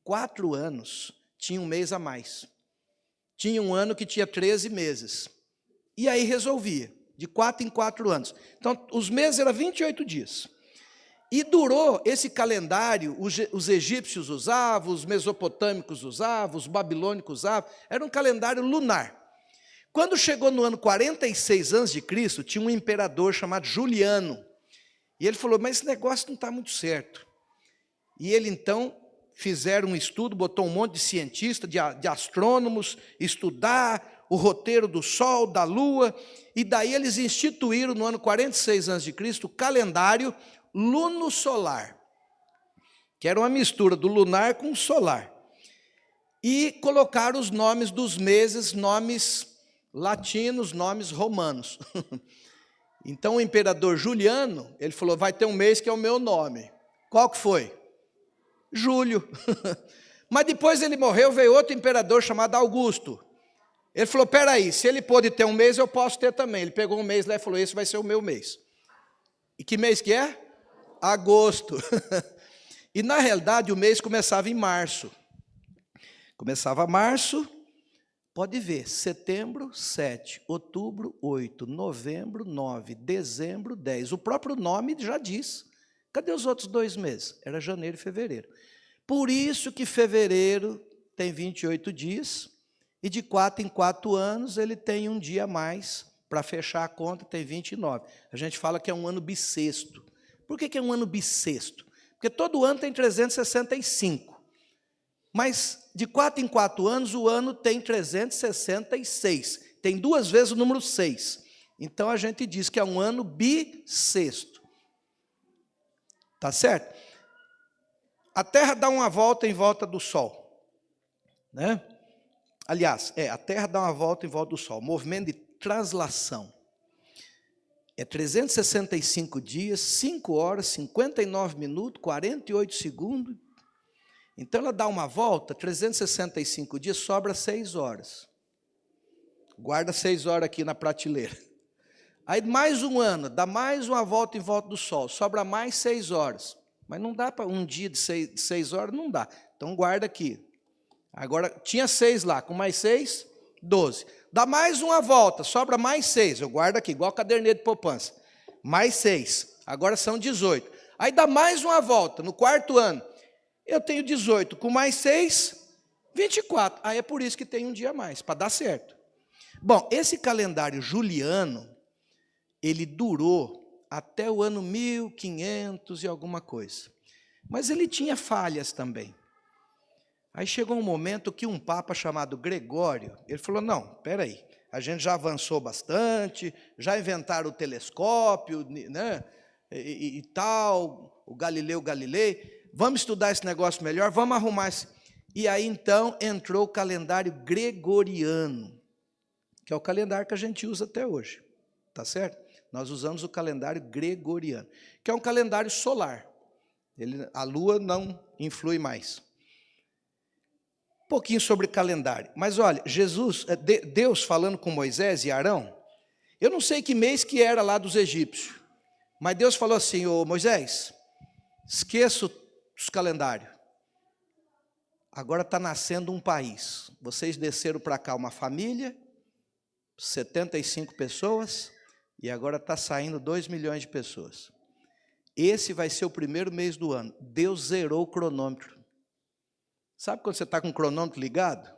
4 anos tinha um mês a mais. Tinha um ano que tinha 13 meses. E aí resolvia, de 4 em 4 anos. Então, os meses eram 28 dias. E durou esse calendário, os egípcios usavam, os mesopotâmicos usavam, os babilônicos usavam, era um calendário lunar. Quando chegou no ano 46 a.C., tinha um imperador chamado Juliano. E ele falou, mas esse negócio não está muito certo. E ele, então, fizeram um estudo, botou um monte de cientistas, de astrônomos, estudar o roteiro do Sol, da Lua, e daí eles instituíram, no ano 46 a.C., o calendário luno-solar, que era uma mistura do lunar com o solar. E colocaram os nomes dos meses, nomes latinos, nomes romanos. Então o imperador Juliano, ele falou, vai ter um mês que é o meu nome. Qual que foi? Júlio. Mas depois ele morreu, veio outro imperador chamado Augusto. Ele falou, peraí, se ele pôde ter um mês, eu posso ter também. Ele pegou um mês lá e falou, esse vai ser o meu mês. E que mês que é? Agosto. E na realidade o mês começava em março. Começava março, pode ver, setembro, 7, outubro, 8, novembro, 9, dezembro, 10. O próprio nome já diz. Cadê os outros 2 meses? Era janeiro e fevereiro. Por isso que fevereiro tem 28 dias, e de 4 em 4 anos ele tem um dia a mais, para fechar a conta tem 29. A gente fala que é um ano bissexto. Por que é um ano bissexto? Porque todo ano tem 365. Mas de 4 em 4 anos o ano tem 366. Tem 2 vezes o número 6. Então a gente diz que é um ano bissexto. Tá certo? A Terra dá uma volta em volta do Sol. Né? Aliás, a Terra dá uma volta em volta do Sol. Movimento de translação. É 365 dias, 5 horas, 59 minutos, 48 segundos. Então, ela dá uma volta, 365 dias, sobra 6 horas. Guarda 6 horas aqui na prateleira. Aí, mais um ano, dá mais uma volta em volta do Sol, sobra mais 6 horas. Mas não dá para um dia de 6 horas, não dá. Então, guarda aqui. Agora, tinha 6 lá, com mais 6, 12. Dá mais uma volta, sobra mais 6. Eu guardo aqui, igual caderneta de poupança. Mais 6. Agora são 18. Aí dá mais uma volta, no 4º ano. Eu tenho 18, com mais 6, 24. Aí é por isso que tem um dia a mais, para dar certo. Bom, esse calendário juliano, ele durou até o ano 1500 e alguma coisa. Mas ele tinha falhas também. Aí chegou um momento que um papa chamado Gregório, ele falou, não, espera aí, a gente já avançou bastante, já inventaram o telescópio, né, e tal, o Galileu Galilei, vamos estudar esse negócio melhor, vamos arrumar esse. E aí então entrou o calendário gregoriano, que é o calendário que a gente usa até hoje, tá certo? Nós usamos o calendário gregoriano, que é um calendário solar, a lua não influi mais. Um pouquinho sobre calendário. Mas olha, Deus falando com Moisés e Arão, eu não sei que mês que era lá dos egípcios, mas Deus falou assim, ô Moisés, esqueça os calendários. Agora está nascendo um país. Vocês desceram para cá uma família, 75 pessoas, e agora está saindo 2 milhões de pessoas. Esse vai ser o primeiro mês do ano. Deus zerou o cronômetro. Sabe quando você está com o cronômetro ligado?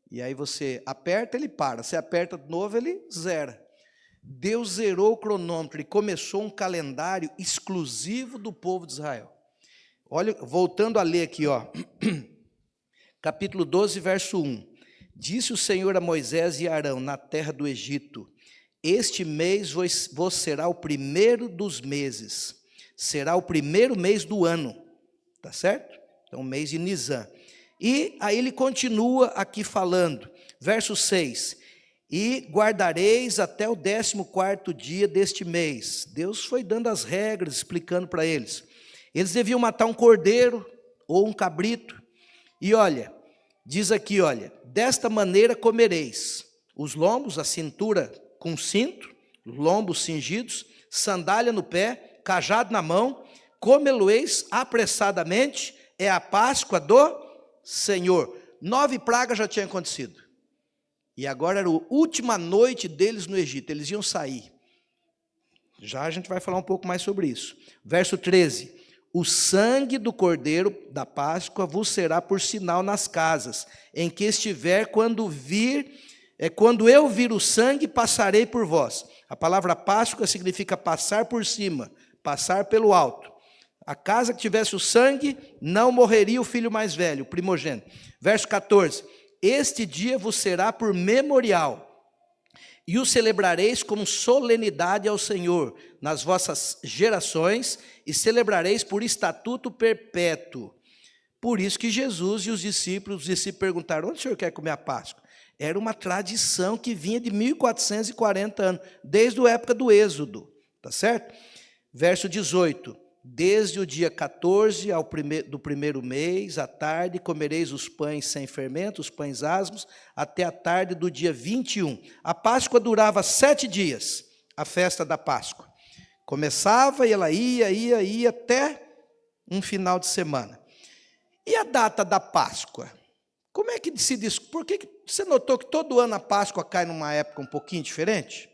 E aí você aperta, ele para. Você aperta de novo, ele zera. Deus zerou o cronômetro e começou um calendário exclusivo do povo de Israel. Olha, voltando a ler aqui, ó. Capítulo 12, verso 1. Disse o Senhor a Moisés e a Arão na terra do Egito: este mês vos será o primeiro dos meses, será o primeiro mês do ano, tá certo? Então, o mês de Nisan. E aí ele continua aqui falando, verso 6: e guardareis até o 14º dia deste mês. Deus foi dando as regras, explicando para eles. Eles deviam matar um cordeiro ou um cabrito. E olha, diz aqui, olha, desta maneira comereis os lombos, a cintura com cinto, lombos cingidos, sandália no pé, cajado na mão, comê-lo-eis apressadamente, é a Páscoa do Senhor. 9 pragas já tinham acontecido. E agora era a última noite deles no Egito, eles iam sair. Já a gente vai falar um pouco mais sobre isso. Verso 13: o sangue do cordeiro da Páscoa vos será por sinal nas casas, em que estiver, quando eu vir o sangue, passarei por vós. A palavra Páscoa significa passar por cima, passar pelo alto. A casa que tivesse o sangue, não morreria o filho mais velho, o primogênito. Verso 14: este dia vos será por memorial, e o celebrareis como solenidade ao Senhor nas vossas gerações, e celebrareis por estatuto perpétuo. Por isso que Jesus e os discípulos perguntaram: onde o Senhor quer comer a Páscoa? Era uma tradição que vinha de 1440 anos, desde a época do Êxodo, tá certo? Verso 18: desde o dia 14 do primeiro mês, à tarde, comereis os pães sem fermento, os pães asmos, até a tarde do dia 21. A Páscoa durava 7 dias, a festa da Páscoa. Começava e ela ia até um final de semana. E a data da Páscoa? Como é que se diz? Por que você notou que todo ano a Páscoa cai numa época um pouquinho diferente?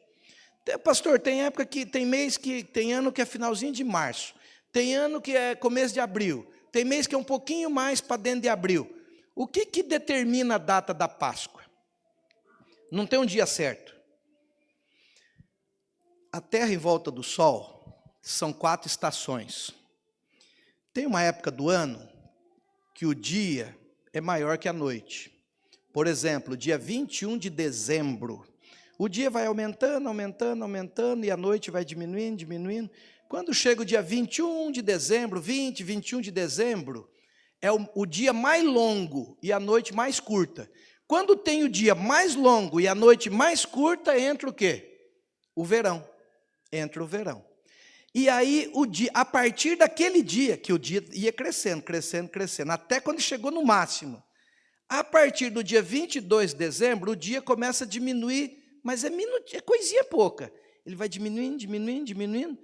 Pastor, tem época que tem mês que tem ano que é finalzinho de março. Tem ano que é começo de abril. Tem mês que é um pouquinho mais para dentro de abril. O que determina a data da Páscoa? Não tem um dia certo. A Terra em volta do Sol são 4 estações. Tem uma época do ano que o dia é maior que a noite. Por exemplo, dia 21 de dezembro. O dia vai aumentando, e a noite vai diminuindo. Quando chega o dia 21 de dezembro, 21 de dezembro, é o dia mais longo e a noite mais curta. Quando tem o dia mais longo e a noite mais curta, entra o quê? O verão. Entra o verão. E aí, a partir daquele dia, que o dia ia crescendo, até quando chegou no máximo. A partir do dia 22 de dezembro, o dia começa a diminuir, mas é coisinha pouca. Ele vai diminuindo.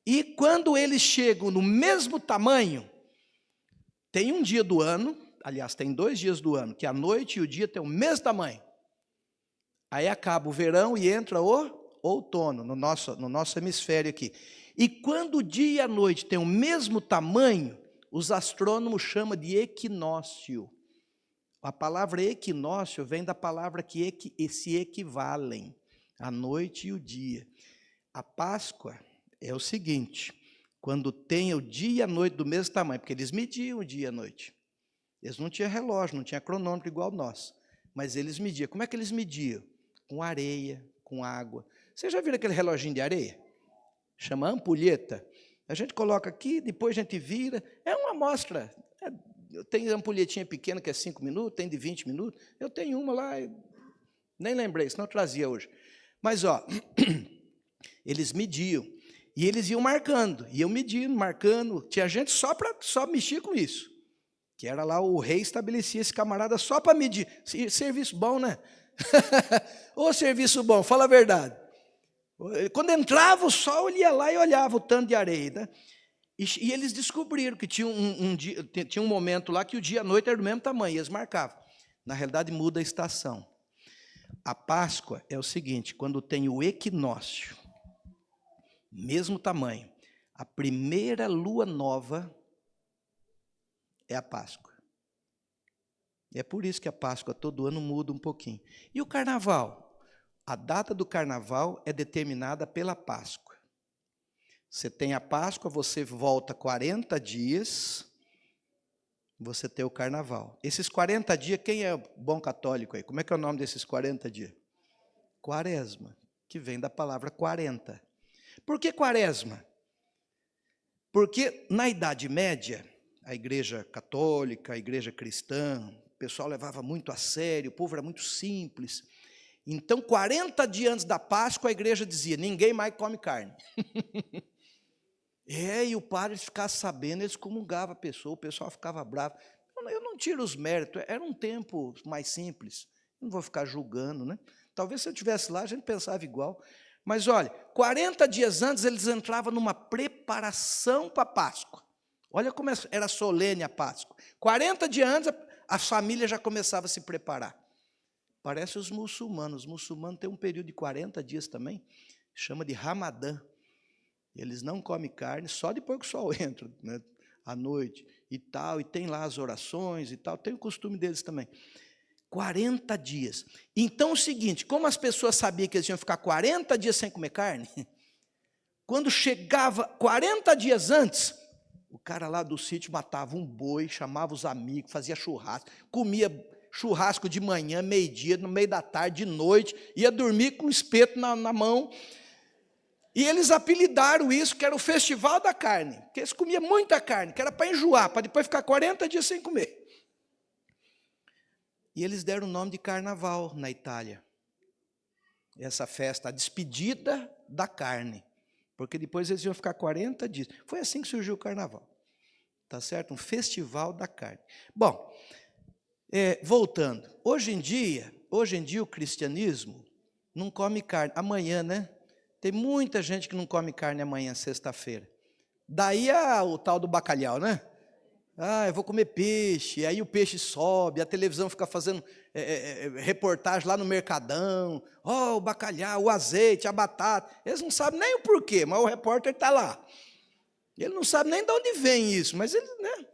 E quando eles chegam no mesmo tamanho, tem um dia do ano, aliás, tem 2 dias do ano, que a noite e o dia têm o mesmo tamanho. Aí acaba o verão e entra o outono, no nosso hemisfério aqui. E quando o dia e a noite têm o mesmo tamanho, os astrônomos chamam de equinócio. A palavra equinócio vem da palavra que se equivalem, a noite e o dia. A Páscoa é o seguinte: quando tem o dia e a noite do mesmo tamanho, porque eles mediam o dia e a noite. Eles não tinham relógio, não tinham cronômetro igual nós, mas eles mediam. Como é que eles mediam? Com areia, com água. Você já viu aquele reloginho de areia? Chama ampulheta. A gente coloca aqui, depois a gente vira. É uma amostra. Tem ampulhetinha pequena que é 5 minutos, tem de 20 minutos. Eu tenho uma lá, nem lembrei, senão eu trazia hoje. Mas, eles mediam. E eles iam marcando, iam medindo, marcando. Tinha gente só mexer com isso. Que era lá, o rei estabelecia esse camarada só para medir. Serviço bom, né? Ô, serviço bom, fala a verdade. Quando entrava o sol, ele ia lá e olhava o tanto de areia. Né? E eles descobriram que tinha um momento lá que o dia e a noite eram do mesmo tamanho, e eles marcavam. Na realidade, muda a estação. A Páscoa é o seguinte: quando tem o equinócio, mesmo tamanho, a primeira lua nova é a Páscoa. É por isso que a Páscoa todo ano muda um pouquinho. E o Carnaval? A data do Carnaval é determinada pela Páscoa. Você tem a Páscoa, você volta 40 dias, você ter o carnaval. Esses 40 dias, quem é bom católico aí? Como é que é o nome desses 40 dias? Quaresma, que vem da palavra 40. Por que quaresma? Porque na Idade Média, a igreja católica, a igreja cristã, o pessoal levava muito a sério, o povo era muito simples. Então, 40 dias antes da Páscoa, a igreja dizia, ninguém mais come carne. E o padre ficasse sabendo, eles comungavam a pessoa, o pessoal ficava bravo. Eu não tiro os méritos, era um tempo mais simples, não vou ficar julgando, né? Talvez se eu estivesse lá, a gente pensava igual. Mas olha, 40 dias antes eles entravam numa preparação para a Páscoa. Olha como era solene a Páscoa. 40 dias antes, a família já começava a se preparar. Parece os muçulmanos têm um período de 40 dias também, chama de Ramadã. Eles não comem carne, só depois que o sol entra, né, à noite, e tal, e tem lá as orações e tal, tem o costume deles também. 40 dias. Então, é o seguinte, como as pessoas sabiam que eles iam ficar 40 dias sem comer carne, quando chegava 40 dias antes, o cara lá do sítio matava um boi, chamava os amigos, fazia churrasco, comia churrasco de manhã, meio-dia, no meio da tarde, de noite, ia dormir com um espeto na mão. E eles apelidaram isso, que era o festival da carne, porque eles comiam muita carne, que era para enjoar, para depois ficar 40 dias sem comer. E eles deram o nome de carnaval na Itália. Essa festa, a despedida da carne, porque depois eles iam ficar 40 dias. Foi assim que surgiu o carnaval, tá certo? Um festival da carne. Bom, voltando, hoje em dia o cristianismo não come carne, amanhã, né? Tem muita gente que não come carne amanhã, sexta-feira. Daí o tal do bacalhau, né? Eu vou comer peixe, aí o peixe sobe, a televisão fica fazendo reportagem lá no Mercadão, o bacalhau, o azeite, a batata. Eles não sabem nem o porquê, mas o repórter está lá. Ele não sabe nem de onde vem isso, mas ele, né?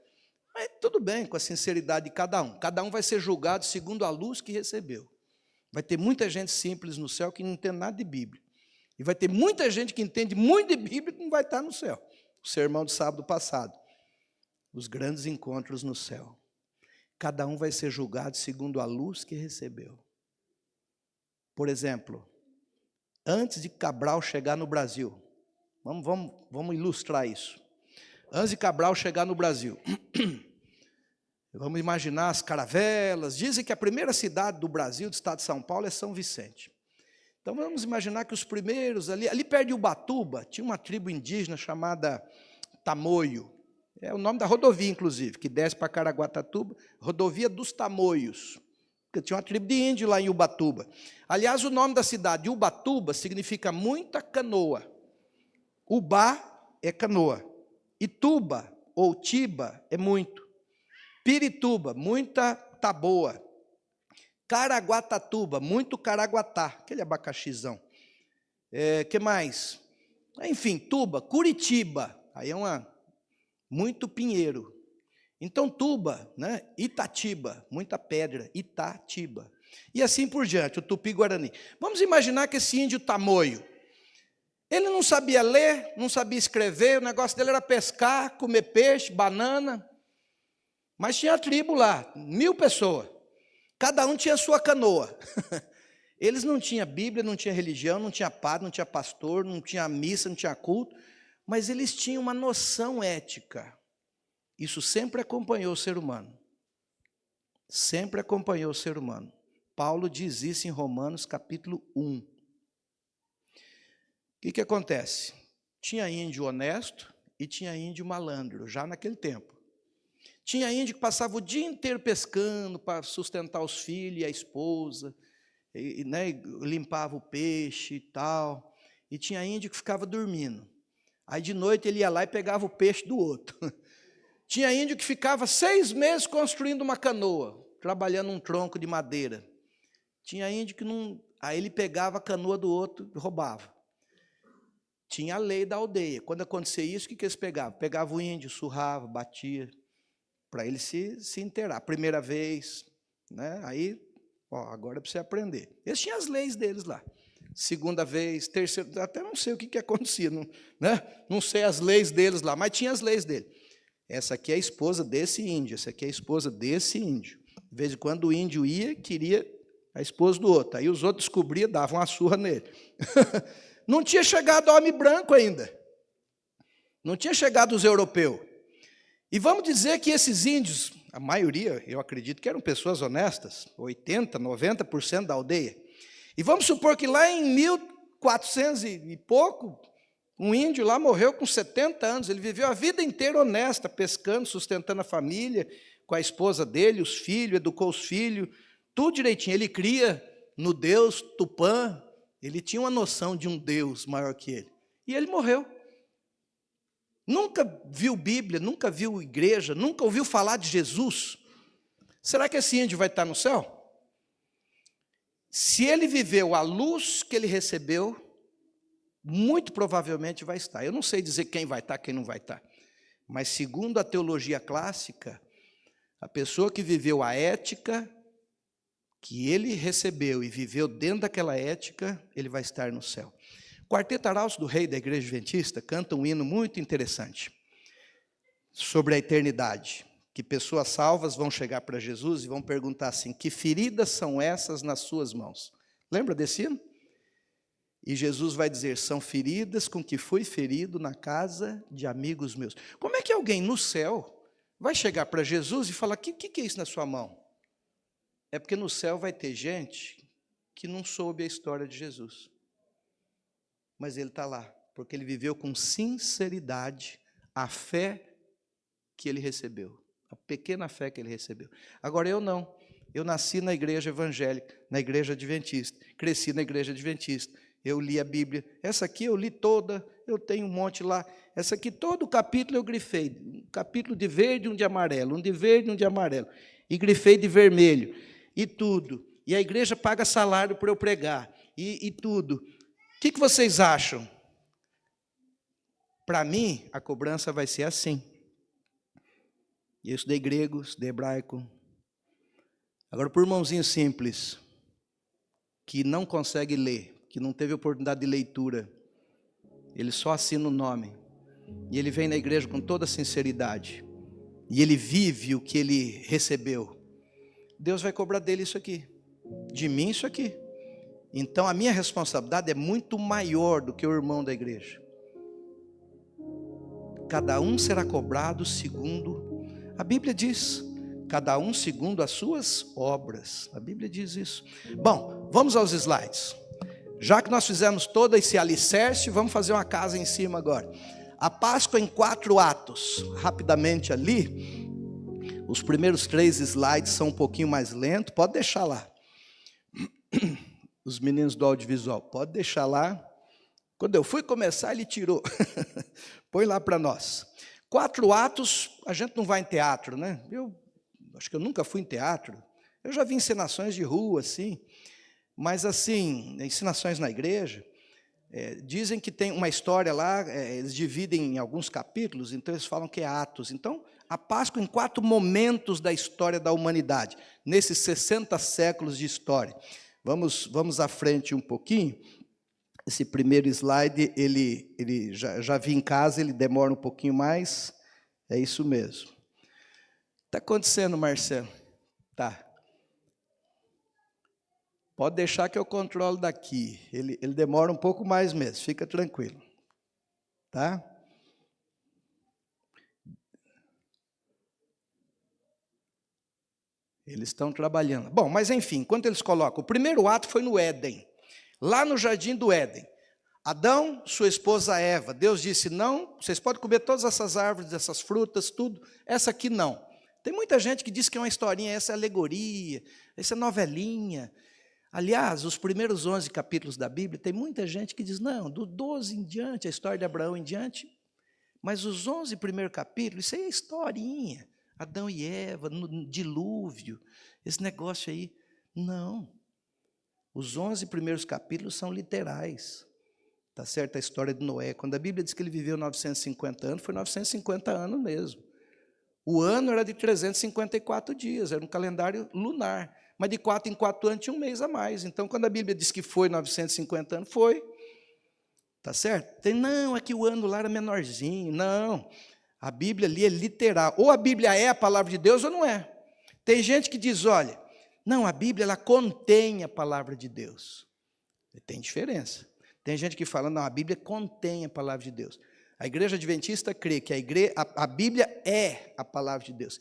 Mas tudo bem, com a sinceridade de cada um. Cada um vai ser julgado segundo a luz que recebeu. Vai ter muita gente simples no céu que não entende nada de Bíblia. E vai ter muita gente que entende muito de Bíblia que não vai estar no céu. O sermão do sábado passado. Os grandes encontros no céu. Cada um vai ser julgado segundo a luz que recebeu. Por exemplo, antes de Cabral chegar no Brasil, vamos ilustrar isso. Antes de Cabral chegar no Brasil, vamos imaginar as caravelas. Dizem que a primeira cidade do Brasil, do estado de São Paulo, é São Vicente. Então vamos imaginar que os primeiros, ali perto de Ubatuba, tinha uma tribo indígena chamada Tamoio. É o nome da rodovia, inclusive, que desce para Caraguatatuba, rodovia dos Tamoios. Porque tinha uma tribo de índio lá em Ubatuba. Aliás, o nome da cidade de Ubatuba significa muita canoa. Ubá é canoa. Ituba, ou Tiba, é muito. Pirituba, muita taboa. Caraguatatuba, muito caraguatá, aquele abacaxizão. Que mais? Enfim, Tuba, Curitiba, aí muito pinheiro. Então, Tuba, né? Itatiba, muita pedra, Itatiba. E assim por diante, o Tupi-Guarani. Vamos imaginar que esse índio Tamoio, ele não sabia ler, não sabia escrever, o negócio dele era pescar, comer peixe, banana. Mas tinha a tribo lá, 1000 pessoas. Cada um tinha a sua canoa. Eles não tinham Bíblia, não tinha religião, não tinha padre, não tinha pastor, não tinha missa, não tinha culto, mas eles tinham uma noção ética. Isso sempre acompanhou o ser humano. Sempre acompanhou o ser humano. Paulo diz isso em Romanos capítulo 1. O que acontece? Tinha índio honesto e tinha índio malandro, já naquele tempo. Tinha índio que passava o dia inteiro pescando para sustentar os filhos e a esposa, né, limpava o peixe e tal. E tinha índio que ficava dormindo. Aí de noite ele ia lá e pegava o peixe do outro. Tinha índio que ficava 6 meses construindo uma canoa, trabalhando um tronco de madeira. Tinha índio que não... Aí ele pegava a canoa do outro e roubava. Tinha a lei da aldeia. Quando acontecia isso, o que eles pegavam? Pegava o índio, surrava, batia, para ele se inteirar. Primeira vez, né? Aí, agora é para você aprender. Eles tinham as leis deles lá. Segunda vez, terceira, até não sei o que acontecia, né? Não sei as leis deles lá, mas tinha as leis dele. essa aqui é a esposa desse índio, essa aqui é a esposa desse índio. De vez em quando o índio ia, queria a esposa do outro. Aí os outros descobriam, davam uma surra nele. Não tinha chegado homem branco ainda. Não tinha chegado os europeus. E vamos dizer que esses índios, a maioria, eu acredito que eram pessoas honestas, 80%, 90% da aldeia. E vamos supor que lá em 1400 e pouco, um índio lá morreu com 70 anos. Ele viveu a vida inteira honesta, pescando, sustentando a família, com a esposa dele, os filhos, educou os filhos, tudo direitinho. Ele cria no Deus Tupã, ele tinha uma noção de um Deus maior que ele. E ele morreu. Nunca viu Bíblia, nunca viu igreja, nunca ouviu falar de Jesus. Será que esse índio vai estar no céu? Se ele viveu a luz que ele recebeu, muito provavelmente vai estar. Eu não sei dizer quem vai estar, quem não vai estar. Mas segundo a teologia clássica, a pessoa que viveu a ética que ele recebeu e viveu dentro daquela ética, ele vai estar no céu. O Quarteto Arautos do Rei da Igreja Adventista canta um hino muito interessante sobre a eternidade, que pessoas salvas vão chegar para Jesus e vão perguntar assim: que feridas são essas nas suas mãos? Lembra desse hino? E Jesus vai dizer: são feridas com que fui ferido na casa de amigos meus. Como é que alguém no céu vai chegar para Jesus e falar: que é isso na sua mão? É porque no céu vai ter gente que não soube a história de Jesus. Mas ele está lá, porque ele viveu com sinceridade a fé que ele recebeu, a pequena fé que ele recebeu. Agora eu não, eu nasci na igreja evangélica, na igreja adventista, cresci na igreja adventista, eu li a Bíblia, essa aqui eu li toda, eu tenho um monte lá, essa aqui todo o capítulo eu grifei, um capítulo de verde, um de amarelo, um de verde, um de amarelo, e grifei de vermelho, e tudo, e a igreja paga salário para eu pregar, e tudo. O que vocês acham? Para mim, a cobrança vai ser assim. Eu estudei grego, estudei hebraico. Agora, para o irmãozinho simples, que não consegue ler, que não teve oportunidade de leitura, ele só assina o nome, e ele vem na igreja com toda sinceridade, e ele vive o que ele recebeu, Deus vai cobrar dele isso aqui, de mim isso aqui. Então a minha responsabilidade é muito maior do que o irmão da igreja. Cada um será cobrado segundo, a Bíblia diz, cada um segundo as suas obras. A Bíblia diz isso. Bom, vamos aos slides. Já que nós fizemos todo esse alicerce, vamos fazer uma casa em cima agora. A Páscoa em 4 atos. Rapidamente ali, os primeiros 3 slides são um pouquinho mais lentos, pode deixar lá. Os meninos do audiovisual, pode deixar lá. Quando eu fui começar, ele tirou. Põe lá para nós. 4 atos, a gente não vai em teatro, né? Eu acho que eu nunca fui em teatro. Eu já vi encenações de rua, assim. Mas, assim, encenações na igreja, dizem que tem uma história lá, eles dividem em alguns capítulos, então eles falam que é atos. Então, a Páscoa em 4 momentos da história da humanidade, nesses 60 séculos de história. Vamos à frente um pouquinho. Esse primeiro slide, ele já vi em casa, ele demora um pouquinho mais. É isso mesmo. Está acontecendo, Marcelo? Tá. Pode deixar que eu controlo daqui. Ele demora um pouco mais mesmo, fica tranquilo. Tá? Eles estão trabalhando. Bom, mas enfim, enquanto eles colocam, o primeiro ato foi no Éden, lá no jardim do Éden. Adão, sua esposa Eva, Deus disse: não, vocês podem comer todas essas árvores, essas frutas, tudo, essa aqui não. Tem muita gente que diz que é uma historinha, essa é alegoria, essa é novelinha. Aliás, os primeiros 11 capítulos da Bíblia, tem muita gente que diz: não, do 12 em diante, a história de Abraão em diante, mas os 11 primeiros capítulos, isso aí é historinha. Adão e Eva, no dilúvio, esse negócio aí. Não. Os 11 primeiros capítulos são literais. Está certo a história de Noé. Quando a Bíblia diz que ele viveu 950 anos, foi 950 anos mesmo. O ano era de 354 dias, era um calendário lunar. Mas de 4 em 4 anos tinha um mês a mais. Então, quando a Bíblia diz que foi 950 anos, foi. Está certo? Não, é que o ano lá era menorzinho. Não. A Bíblia ali é literal. Ou a Bíblia é a palavra de Deus ou não é. Tem gente que diz, olha, não, a Bíblia ela contém a palavra de Deus. Tem diferença. Tem gente que fala, não, a Bíblia contém a palavra de Deus. A igreja adventista crê que a Bíblia é a palavra de Deus.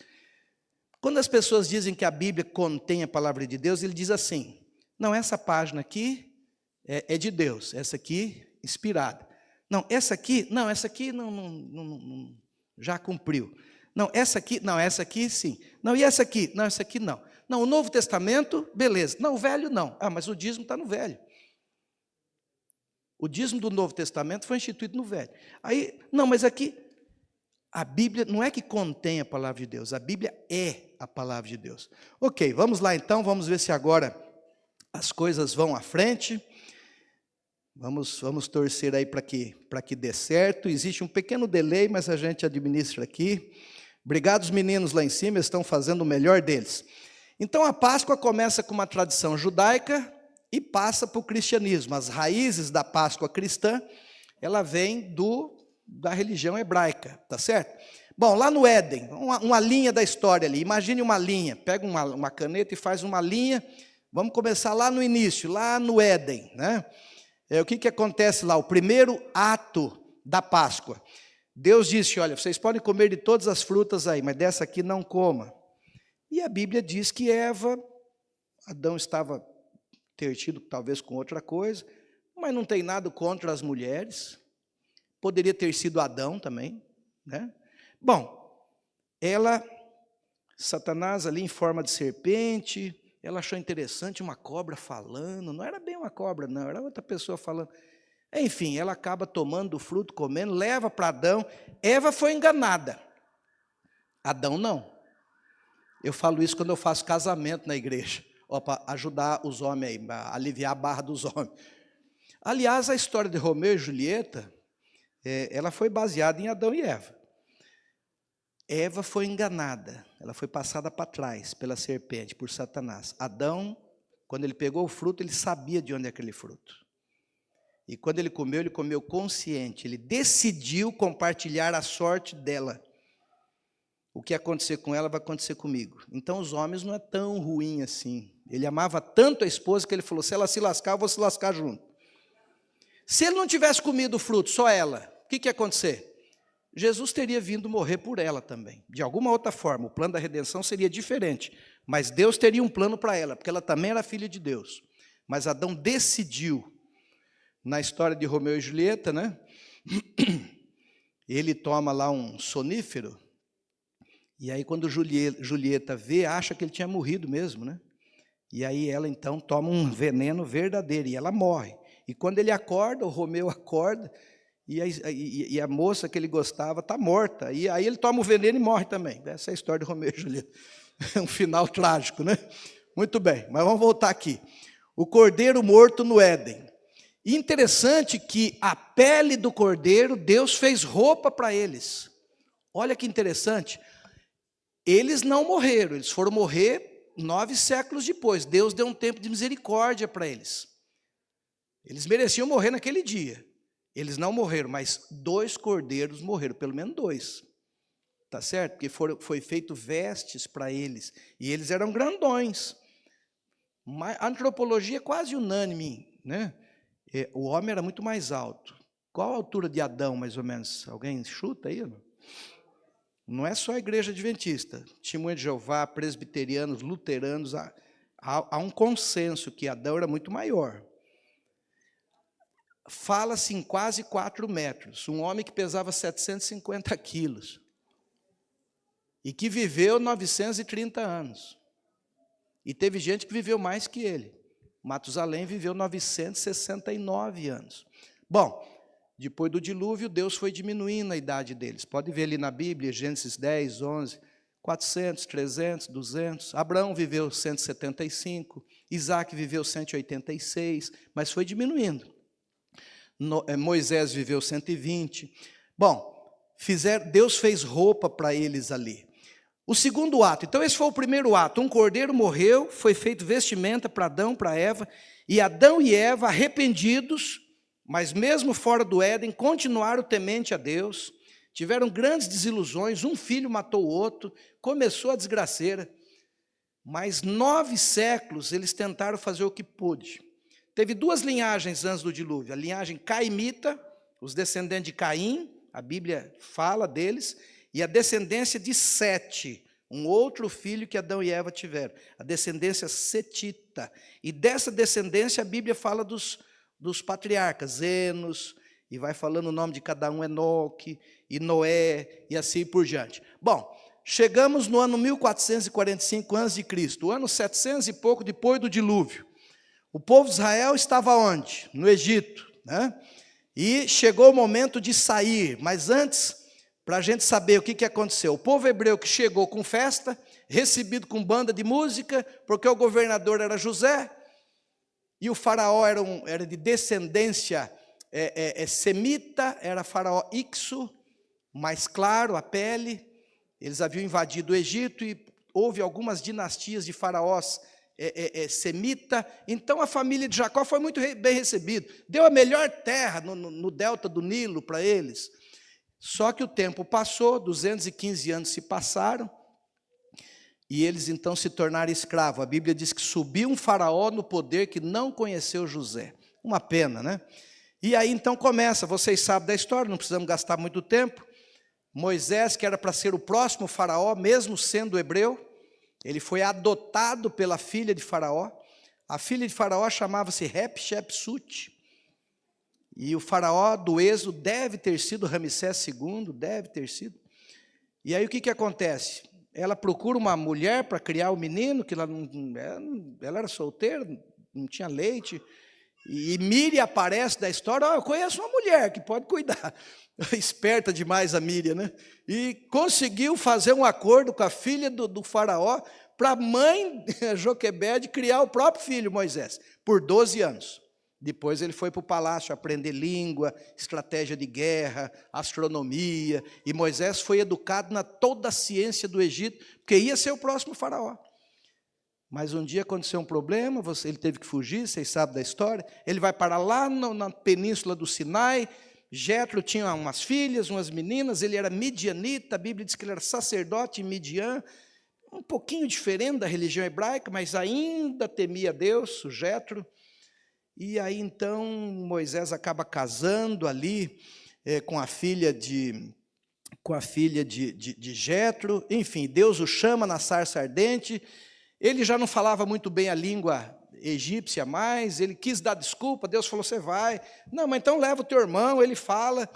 Quando as pessoas dizem que a Bíblia contém a palavra de Deus, ele diz assim, não, essa página aqui é de Deus, essa aqui inspirada. Não, essa aqui não, já cumpriu. Não, essa aqui sim. Não, e essa aqui? Não, essa aqui não. Não, o Novo Testamento, beleza. Não, o Velho não. Ah, mas o dízimo está no Velho. O dízimo do Novo Testamento foi instituído no Velho. Aí, não, mas aqui, a Bíblia não é que contém a palavra de Deus, a Bíblia é a palavra de Deus. Ok, vamos lá então, vamos ver se agora as coisas vão à frente. Vamos torcer aí para que dê certo. Existe um pequeno delay, mas a gente administra aqui. Obrigado, os meninos lá em cima, estão fazendo o melhor deles. Então, a Páscoa começa com uma tradição judaica e passa para o cristianismo. As raízes da Páscoa cristã, ela vem da religião hebraica, tá certo? Bom, lá no Éden, uma linha da história ali. Imagine uma linha, pega uma caneta e faz uma linha. Vamos começar lá no início, lá no Éden, né? O que acontece lá? O primeiro ato da Páscoa. Deus disse, olha, vocês podem comer de todas as frutas aí, mas dessa aqui não coma. E a Bíblia diz que Adão estava ter tido talvez com outra coisa, mas não tem nada contra as mulheres. Poderia ter sido Adão também, né? Bom, Satanás ali em forma de serpente, ela achou interessante uma cobra falando, não era bem uma cobra não, era outra pessoa falando. Enfim, ela acaba tomando do fruto, comendo, leva para Adão. Eva foi enganada, Adão não. Eu falo isso quando eu faço casamento na igreja, para ajudar os homens aí, para aliviar a barra dos homens. Aliás, a história de Romeu e Julieta, ela foi baseada em Adão e Eva. Eva foi enganada, ela foi passada para trás pela serpente, por Satanás. Adão, quando ele pegou o fruto, ele sabia de onde é aquele fruto. E quando ele comeu consciente, ele decidiu compartilhar a sorte dela. O que acontecer com ela vai acontecer comigo. Então os homens não é tão ruim assim. Ele amava tanto a esposa que ele falou, se ela se lascar, eu vou se lascar junto. Se ele não tivesse comido o fruto, só ela, o que ia acontecer? Jesus teria vindo morrer por ela também. De alguma outra forma, o plano da redenção seria diferente. Mas Deus teria um plano para ela, porque ela também era filha de Deus. Mas Adão decidiu, na história de Romeu e Julieta, né? Ele toma lá um sonífero, e aí quando Julieta vê, acha que ele tinha morrido mesmo, né? E aí ela então toma um veneno verdadeiro, e ela morre. E quando ele acorda, o Romeu acorda, e a moça que ele gostava está morta. E aí ele toma o veneno e morre também. Essa é a história de Romeu e Julieta. É um final trágico, né? Muito bem, mas vamos voltar aqui. O cordeiro morto no Éden. Interessante que a pele do cordeiro, Deus fez roupa para eles. Olha que interessante. Eles não morreram, eles foram morrer 9 séculos depois. Deus deu um tempo de misericórdia para eles. Eles mereciam morrer naquele dia. Eles não morreram, mas 2 cordeiros morreram, pelo menos 2. Tá certo? Porque foi feito vestes para eles. E eles eram grandões. A antropologia é quase unânime, né? O homem era muito mais alto. Qual a altura de Adão, mais ou menos? Alguém chuta aí? Não é só a igreja adventista. Testemunha de Jeová, presbiterianos, luteranos, há um consenso que Adão era muito maior. Fala-se em quase 4 metros. Um homem que pesava 750 quilos. E que viveu 930 anos. E teve gente que viveu mais que ele. Matusalém viveu 969 anos. Bom, depois do dilúvio, Deus foi diminuindo a idade deles. Pode ver ali na Bíblia, Gênesis 10, 11, 400, 300, 200. Abraão viveu 175, Isaac viveu 186, mas foi diminuindo. Moisés viveu 120. Bom, Deus fez roupa para eles ali. O segundo ato, então esse foi o primeiro ato. Um cordeiro morreu, foi feito vestimenta para Adão, para Eva, e Adão e Eva, arrependidos, mas mesmo fora do Éden, continuaram temente a Deus, tiveram grandes desilusões, um filho matou o outro, começou a desgraceira. Mas 9 séculos eles tentaram fazer o que pôde. Teve 2 linhagens antes do dilúvio, a linhagem caimita, os descendentes de Caim, a Bíblia fala deles, e a descendência de Sete, um outro filho que Adão e Eva tiveram, a descendência setita. E dessa descendência a Bíblia fala dos patriarcas, Enos, e vai falando o nome de cada um, Enoque, e Noé, e assim por diante. Bom, chegamos no ano 1445 a.C., o ano 700 e pouco depois do dilúvio. O povo de Israel estava onde? No Egito, né? E chegou o momento de sair, mas antes, para a gente saber o que aconteceu. O povo hebreu que chegou com festa, recebido com banda de música, porque o governador era José, e o faraó era de descendência semita, era faraó Ixo, mais claro, a pele. Eles haviam invadido o Egito e houve algumas dinastias de faraós semita. Então a família de Jacó foi muito bem recebida. Deu a melhor terra no delta do Nilo para eles. Só que o tempo passou, 215 anos se passaram, e eles então se tornaram escravos. A Bíblia diz que subiu um faraó no poder que não conheceu José. Uma pena, né? E aí então começa, vocês sabem da história, não precisamos gastar muito tempo. Moisés, que era para ser o próximo faraó, mesmo sendo hebreu, ele foi adotado pela filha de faraó. A filha de faraó chamava-se Hatshepsut. E o faraó do Êxodo deve ter sido Ramsés II, deve ter sido. E aí o que acontece? Ela procura uma mulher para criar o menino, que ela era solteira, não tinha leite. E Miriam aparece da história, eu conheço uma mulher que pode cuidar. Esperta demais a Miriam, né? E conseguiu fazer um acordo com a filha do faraó para a mãe, Joquebede, criar o próprio filho, Moisés, por 12 anos. Depois ele foi para o palácio aprender língua, estratégia de guerra, astronomia, e Moisés foi educado na toda a ciência do Egito, porque ia ser o próximo faraó. Mas um dia aconteceu um problema, ele teve que fugir, vocês sabem da história, ele vai parar lá na península do Sinai. Jetro tinha umas filhas, umas meninas, ele era midianita, a Bíblia diz que ele era sacerdote em Midian, um pouquinho diferente da religião hebraica, mas ainda temia Deus, o Jetro. E aí então Moisés acaba casando ali com a filha de Jetro. Enfim, Deus o chama na sarça ardente. Ele já não falava muito bem a língua egípcia mais, ele quis dar desculpa, Deus falou, você vai. Não, mas então leva o teu irmão, ele fala.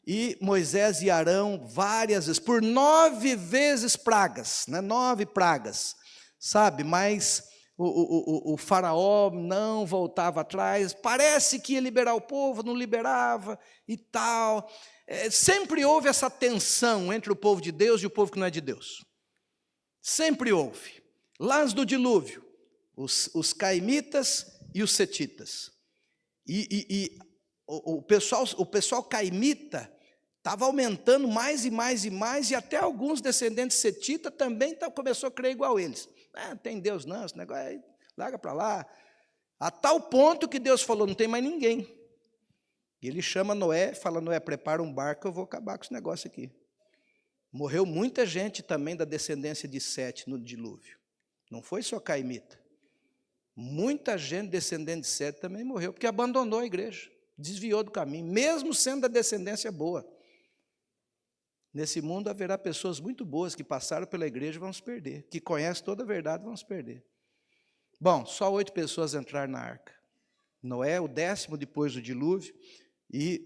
E Moisés e Arão, várias vezes, por 9 vezes pragas, né? 9 pragas, sabe? Mas o faraó não voltava atrás, parece que ia liberar o povo, não liberava e tal. Sempre houve essa tensão entre o povo de Deus e o povo que não é de Deus. Sempre houve. Lá antes do dilúvio, os caimitas e os setitas. E o pessoal caimita estava aumentando mais e mais e mais, e até alguns descendentes setitas também começou a crer igual eles. Não tem Deus não, esse negócio aí, larga para lá. A tal ponto que Deus falou, não tem mais ninguém. E ele chama Noé, fala, Noé, prepara um barco, eu vou acabar com esse negócio aqui. Morreu muita gente também da descendência de Sete no dilúvio. Não foi só caimita. Muita gente descendente de Sete também morreu, porque abandonou a igreja, desviou do caminho, mesmo sendo da descendência boa. Nesse mundo haverá pessoas muito boas que passaram pela igreja e vão se perder, que conhecem toda a verdade vão se perder. Bom, só 8 pessoas entraram na arca. Noé, o 10º depois do dilúvio, e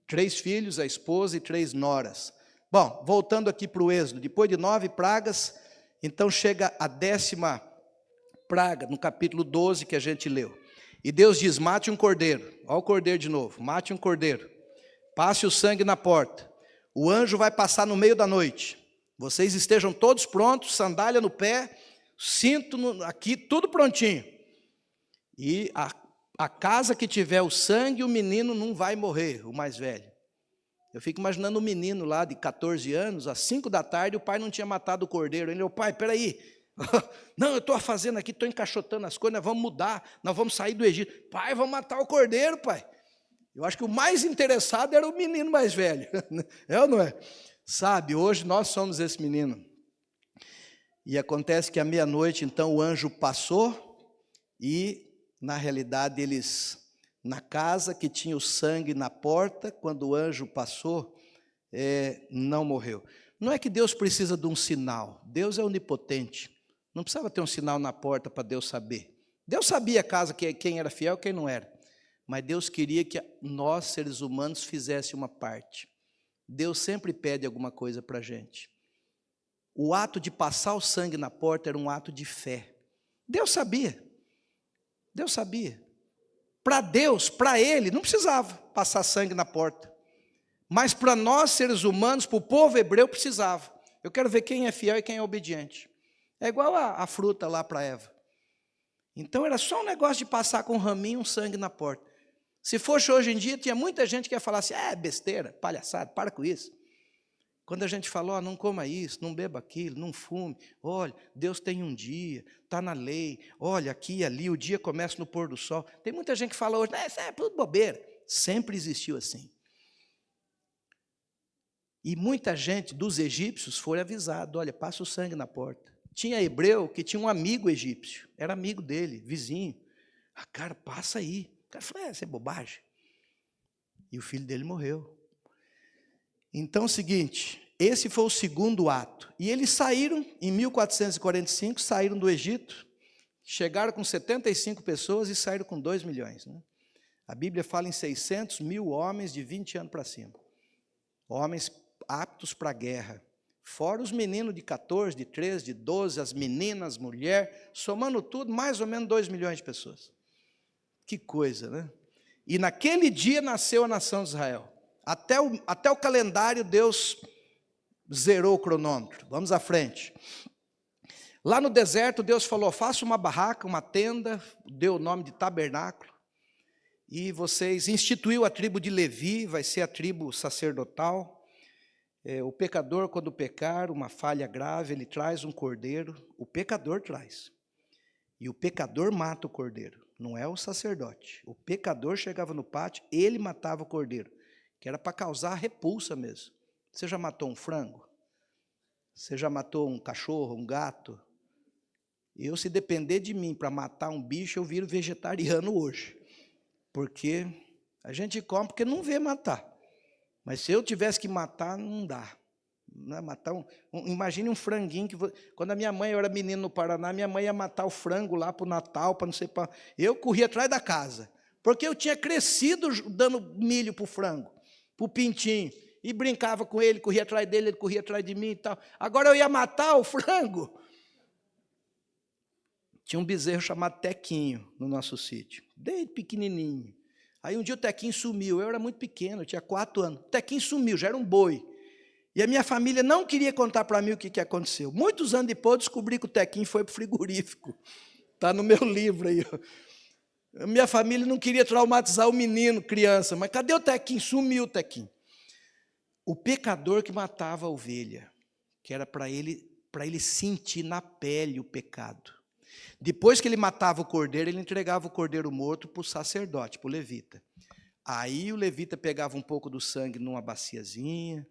3 filhos, a esposa e 3 noras. Bom, voltando aqui para o Êxodo, depois de 9 pragas, então chega a 10ª praga, no capítulo 12 que a gente leu. E Deus diz, mate um cordeiro. Olha o cordeiro de novo, mate um cordeiro. Passe o sangue na porta. O anjo vai passar no meio da noite. Vocês estejam todos prontos, sandália no pé, cinto aqui, tudo prontinho. E a casa que tiver o sangue, o menino não vai morrer, o mais velho. Eu fico imaginando um menino lá de 14 anos, às 5 da tarde, o pai não tinha matado o cordeiro. Ele falou, pai, peraí. Não, eu estou fazendo aqui, estou encaixotando as coisas, nós vamos mudar, nós vamos sair do Egito. Pai, vamos matar o cordeiro, pai. Eu acho que o mais interessado era o menino mais velho. É ou não é? Sabe, hoje nós somos esse menino. E acontece que à meia-noite, então, o anjo passou e, na realidade, eles, na casa que tinha o sangue na porta, quando o anjo passou, não morreu. Não é que Deus precisa de um sinal. Deus é onipotente. Não precisava ter um sinal na porta para Deus saber. Deus sabia a casa quem era fiel e quem não era. Mas Deus queria que nós, seres humanos, fizéssemos uma parte. Deus sempre pede alguma coisa para a gente. O ato de passar o sangue na porta era um ato de fé. Deus sabia. Deus sabia. Para Deus, para Ele, não precisava passar sangue na porta. Mas para nós, seres humanos, para o povo hebreu, precisava. Eu quero ver quem é fiel e quem é obediente. É igual a fruta lá para Eva. Então era só um negócio de passar com um raminho, um sangue na porta. Se fosse hoje em dia, tinha muita gente que ia falar assim, besteira, palhaçada, para com isso. Quando a gente fala, não coma isso, não beba aquilo, não fume. Olha, Deus tem um dia, está na lei. Olha, aqui e ali, o dia começa no pôr do sol. Tem muita gente que fala hoje, isso é tudo bobeira. Sempre existiu assim. E muita gente dos egípcios foi avisado, olha, passa o sangue na porta. Tinha hebreu que tinha um amigo egípcio, era amigo dele, vizinho. Cara, passa aí. O cara falou, isso é bobagem. E o filho dele morreu. Então é o seguinte, esse foi o segundo ato. E eles saíram, em 1445, saíram do Egito, chegaram com 75 pessoas e saíram com 2 milhões. Né? A Bíblia fala em 600 mil homens de 20 anos para cima. Homens aptos para a guerra. Fora os meninos de 14, de 13, de 12, as meninas, mulher, somando tudo, mais ou menos 2 milhões de pessoas. Que coisa, né? E naquele dia nasceu a nação de Israel. Até o calendário, Deus zerou o cronômetro. Vamos à frente. Lá no deserto, Deus falou, faça uma barraca, uma tenda, deu o nome de tabernáculo, e vocês instituiu a tribo de Levi, vai ser a tribo sacerdotal. O pecador, quando pecar, uma falha grave, ele traz um cordeiro, o pecador traz. E o pecador mata o cordeiro, não é o sacerdote. O pecador chegava no pátio, ele matava o cordeiro, que era para causar repulsa mesmo. Você já matou um frango? Você já matou um cachorro, um gato? Eu, se depender de mim para matar um bicho, eu viro vegetariano hoje. Porque a gente come porque não vê matar. Mas se eu tivesse que matar, não dá. Não é matar imagine um franguinho. Quando a minha mãe, eu era menino no Paraná, minha mãe ia matar o frango lá para o Natal, para não sei para. Eu corria atrás da casa, porque eu tinha crescido dando milho para o frango, para o pintinho, e brincava com ele, corria atrás dele, ele corria atrás de mim e tal. Agora eu ia matar o frango. Tinha um bezerro chamado Tequinho no nosso sítio, desde pequenininho. Aí um dia o Tequinho sumiu, eu era muito pequeno, eu tinha 4 anos. O Tequinho sumiu, já era um boi. E a minha família não queria contar para mim o que aconteceu. Muitos anos depois, eu descobri que o Tequinho foi para o frigorífico. Está no meu livro aí. A minha família não queria traumatizar o menino, criança, mas cadê o Tequinho? Sumiu o Tequinho. O pecador que matava a ovelha, que era para ele sentir na pele o pecado. Depois que ele matava o cordeiro, ele entregava o cordeiro morto para o sacerdote, para o levita. Aí o levita pegava um pouco do sangue numa baciazinha,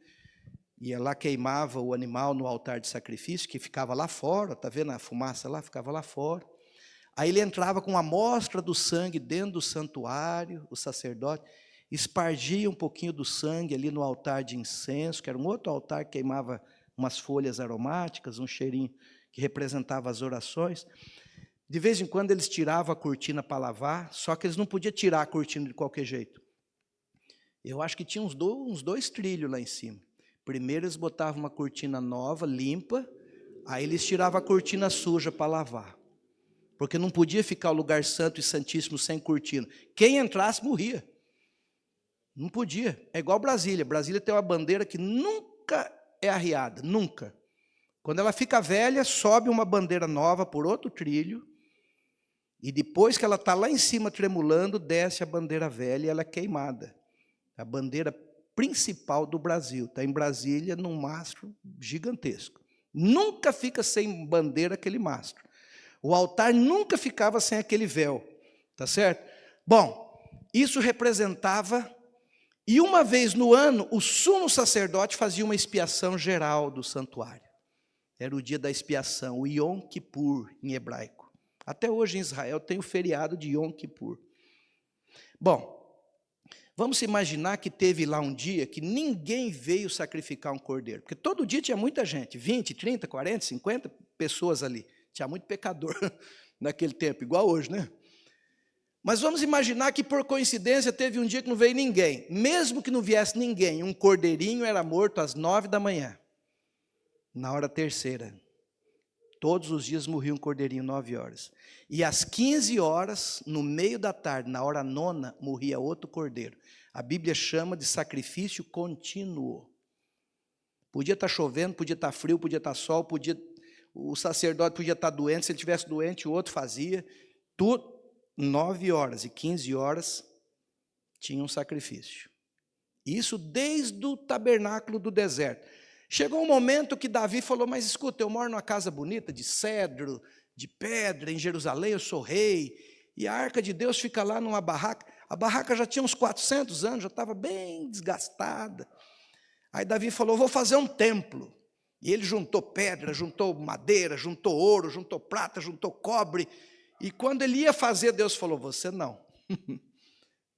ia lá, queimava o animal no altar de sacrifício, que ficava lá fora, está vendo a fumaça lá? Ficava lá fora. Aí ele entrava com uma amostra do sangue dentro do santuário, o sacerdote, espargia um pouquinho do sangue ali no altar de incenso, que era um outro altar que queimava umas folhas aromáticas, um cheirinho que representava as orações. De vez em quando eles tiravam a cortina para lavar, só que eles não podiam tirar a cortina de qualquer jeito. Eu acho que tinha uns 2 trilhos lá em cima. Primeiro eles botavam uma cortina nova, limpa, aí eles tiravam a cortina suja para lavar. Porque não podia ficar o lugar santo e santíssimo sem cortina. Quem entrasse morria. Não podia. É igual Brasília. Brasília tem uma bandeira que nunca é arriada, nunca. Quando ela fica velha, sobe uma bandeira nova por outro trilho, e depois que ela está lá em cima tremulando, desce a bandeira velha e ela é queimada. A bandeira principal do Brasil está em Brasília, num mastro gigantesco. Nunca fica sem bandeira aquele mastro. O altar nunca ficava sem aquele véu. Tá certo? Bom, isso representava E uma vez no ano, o sumo sacerdote fazia uma expiação geral do santuário. Era o dia da expiação, o Yom Kippur em hebraico. Até hoje em Israel tem o feriado de Yom Kippur. Bom, vamos imaginar que teve lá um dia que ninguém veio sacrificar um cordeiro. Porque todo dia tinha muita gente, 20, 30, 40, 50 pessoas ali. Tinha muito pecador naquele tempo, igual hoje, né? Mas vamos imaginar que por coincidência teve um dia que não veio ninguém. Mesmo que não viesse ninguém, um cordeirinho era morto às 9 da manhã. Na hora terceira. Todos os dias morria um cordeirinho 9 horas. E às 15 horas, no meio da tarde, na hora nona, morria outro cordeiro. A Bíblia chama de sacrifício contínuo. Podia estar chovendo, podia estar frio, podia estar sol, o sacerdote podia estar doente, se ele estivesse doente, o outro fazia. Tudo, 9 horas e 15 horas tinha um sacrifício. Isso desde o tabernáculo do deserto. Chegou um momento que Davi falou, mas escuta, eu moro numa casa bonita, de cedro, de pedra, em Jerusalém, eu sou rei, e a arca de Deus fica lá numa barraca. A barraca já tinha uns 400 anos, já estava bem desgastada. Aí Davi falou, vou fazer um templo. E ele juntou pedra, juntou madeira, juntou ouro, juntou prata, juntou cobre. E quando ele ia fazer, Deus falou, você não.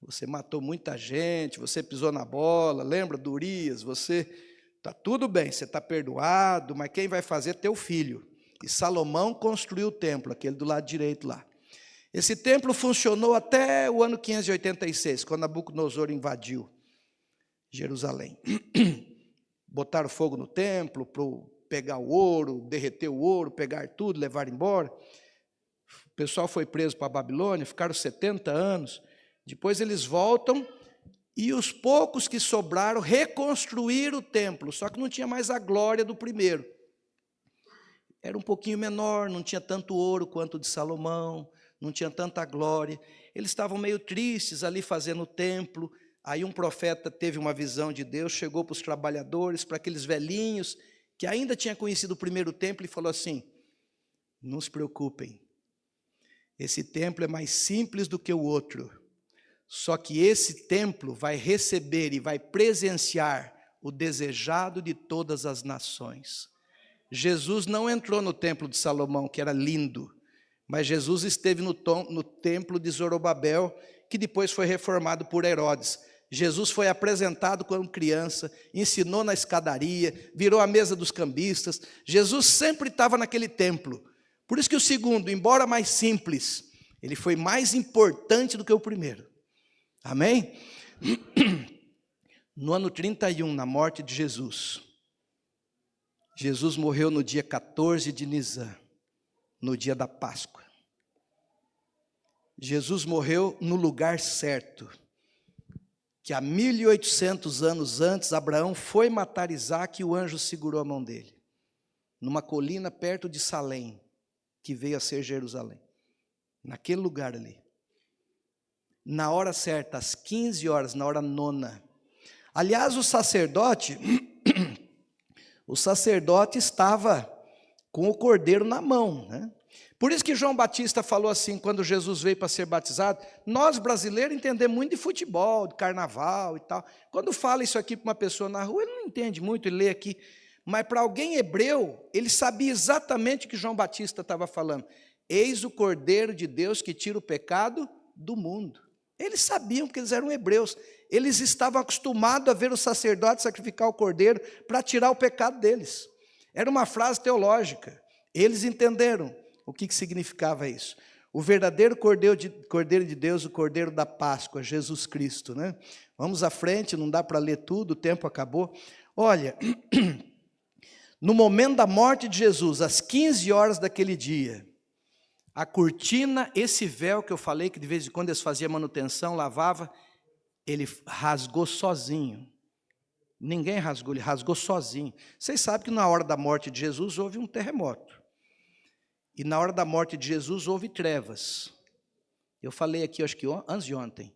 Você matou muita gente, você pisou na bola, lembra do Urias, você... Está tudo bem, você está perdoado, mas quem vai fazer é teu filho. E Salomão construiu o templo, aquele do lado direito lá. Esse templo funcionou até o ano 586, quando Nabucodonosor invadiu Jerusalém. Botaram fogo no templo para pegar o ouro, derreter o ouro, pegar tudo, levar embora. O pessoal foi preso para a Babilônia, ficaram 70 anos. Depois eles voltam e os poucos que sobraram reconstruíram o templo, só que não tinha mais a glória do primeiro. Era um pouquinho menor, não tinha tanto ouro quanto o de Salomão, não tinha tanta glória. Eles estavam meio tristes ali fazendo o templo. Aí um profeta teve uma visão de Deus, chegou para os trabalhadores, para aqueles velhinhos, que ainda tinham conhecido o primeiro templo, e falou assim, não se preocupem, esse templo é mais simples do que o outro, só que esse templo vai receber e vai presenciar o desejado de todas as nações. Jesus não entrou no templo de Salomão, que era lindo, mas Jesus esteve no templo de Zorobabel, que depois foi reformado por Herodes. Jesus foi apresentado como criança, ensinou na escadaria, virou a mesa dos cambistas. Jesus sempre estava naquele templo. Por isso que o segundo, embora mais simples, ele foi mais importante do que o primeiro. Amém? No ano 31, na morte de Jesus, Jesus morreu no dia 14 de Nisan, no dia da Páscoa. Jesus morreu no lugar certo, que há 1800 anos antes, Abraão foi matar Isaque e o anjo segurou a mão dele, numa colina perto de Salém, que veio a ser Jerusalém, naquele lugar ali. Na hora certa, às 15 horas, na hora nona. Aliás, o sacerdote estava com o cordeiro na mão, né? Por isso que João Batista falou assim, quando Jesus veio para ser batizado, nós brasileiros entendemos muito de futebol, de carnaval e tal. Quando fala isso aqui para uma pessoa na rua, ele não entende muito, ele lê aqui. Mas para alguém hebreu, ele sabia exatamente o que João Batista estava falando. Eis o Cordeiro de Deus que tira o pecado do mundo. Eles sabiam, porque eles eram hebreus. Eles estavam acostumados a ver o sacerdote sacrificar o cordeiro para tirar o pecado deles. Era uma frase teológica. Eles entenderam o que significava isso. O verdadeiro Cordeiro de Deus, o Cordeiro da Páscoa, Jesus Cristo, né? Vamos à frente, não dá para ler tudo, o tempo acabou. Olha, no momento da morte de Jesus, às 15 horas daquele dia, a cortina, esse véu que eu falei, que de vez em quando eles faziam manutenção, lavava, ele rasgou sozinho. Ninguém rasgou, ele rasgou sozinho. Vocês sabem que na hora da morte de Jesus houve um terremoto. E na hora da morte de Jesus houve trevas. Eu falei aqui, acho que antes de ontem.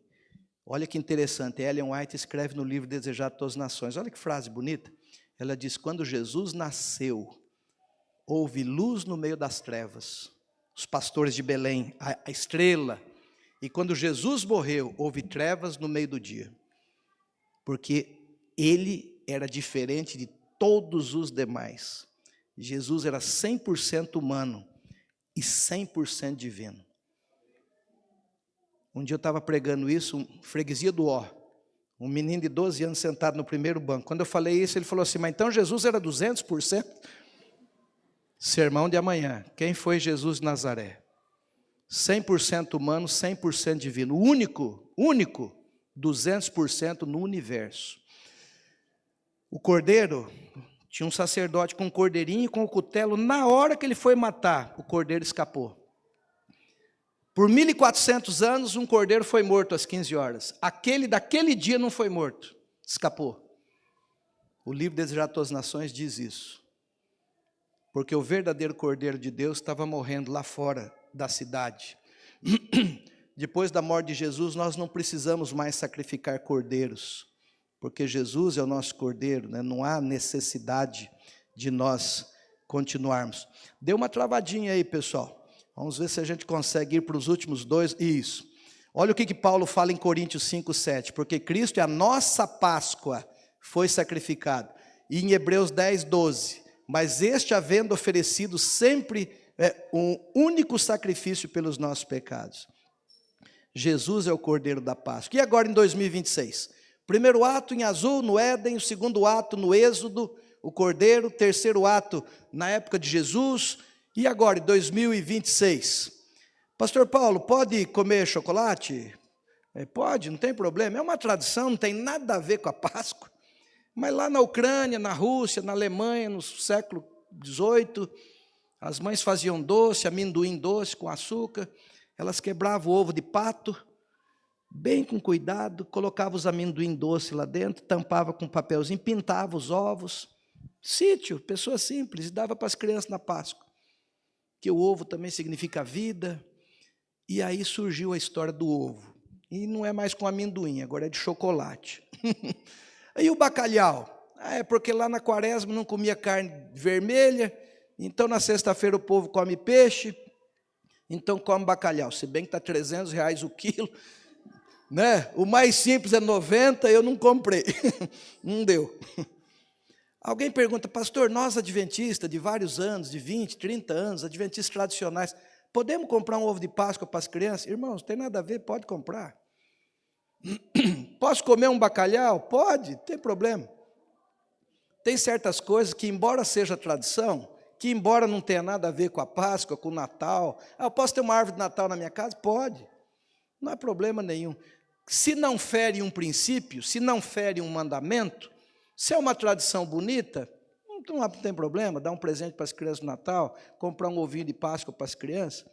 Olha que interessante, Ellen White escreve no livro Desejado de Todas as Nações. Olha que frase bonita. Ela diz, quando Jesus nasceu, houve luz no meio das trevas. Os pastores de Belém, a estrela. E quando Jesus morreu, houve trevas no meio do dia. porque ele era diferente de todos os demais. Jesus era 100% humano e 100% divino. Um dia eu estava pregando isso, freguesia do Ó, um menino de 12 anos sentado no primeiro banco. Quando eu falei isso, ele falou assim, mas então Jesus era 200%? Sermão de amanhã. Quem foi Jesus de Nazaré? 100% humano, 100% divino. Único, 200% no universo. O cordeiro, tinha um sacerdote com um cordeirinho, com o cutelo. Na hora que ele foi matar, o cordeiro escapou. Por 1400 anos, um cordeiro foi morto às 15 horas. Aquele daquele dia não foi morto, escapou. O livro Desejado a Todas as Nações diz isso. Porque o verdadeiro cordeiro de Deus estava morrendo lá fora da cidade. Depois da morte de Jesus, nós não precisamos mais sacrificar cordeiros, porque Jesus é o nosso cordeiro, né? Não há necessidade de nós continuarmos. Deu uma travadinha aí, pessoal. Vamos ver se a gente consegue ir para os últimos dois. Isso. Olha o que Paulo fala em Coríntios 5:7. Porque Cristo é a nossa Páscoa, foi sacrificado. E em Hebreus 10:12. Mas este, havendo oferecido sempre um único sacrifício pelos nossos pecados. Jesus é o Cordeiro da Páscoa. E agora em 2026? Primeiro ato em azul, no Éden. O segundo ato no Êxodo, o Cordeiro. Terceiro ato na época de Jesus. E agora, em 2026? Pastor Paulo, pode comer chocolate? Pode, não tem problema. É uma tradição, não tem nada a ver com a Páscoa. Mas lá na Ucrânia, na Rússia, na Alemanha, no século XVIII, as mães faziam doce, amendoim doce com açúcar. Elas quebravam o ovo de pato, bem com cuidado, colocavam os amendoim doce lá dentro, tampava com papelzinho, pintava os ovos. Sítio, pessoa simples, e dava para as crianças na Páscoa. Que o ovo também significa vida. E aí surgiu a história do ovo. E não é mais com amendoim, agora é de chocolate. E o bacalhau? É porque lá na quaresma não comia carne vermelha, então na sexta-feira o povo come peixe, então come bacalhau. Se bem que está R$300 o quilo, né? O mais simples é 90, eu não comprei. Não deu. Alguém pergunta, pastor, nós adventistas de vários anos, de 20, 30 anos, adventistas tradicionais, podemos comprar um ovo de Páscoa para as crianças? Irmãos, não tem nada a ver, pode comprar. Posso comer um bacalhau? Pode, não tem problema. Tem certas coisas que, embora seja tradição, que embora não tenha nada a ver com a Páscoa, com o Natal, eu posso ter uma árvore de Natal na minha casa? Pode, não há problema nenhum. Se não fere um princípio, se não fere um mandamento, se é uma tradição bonita, não tem problema, dar um presente para as crianças no Natal, comprar um ovinho de Páscoa para as crianças,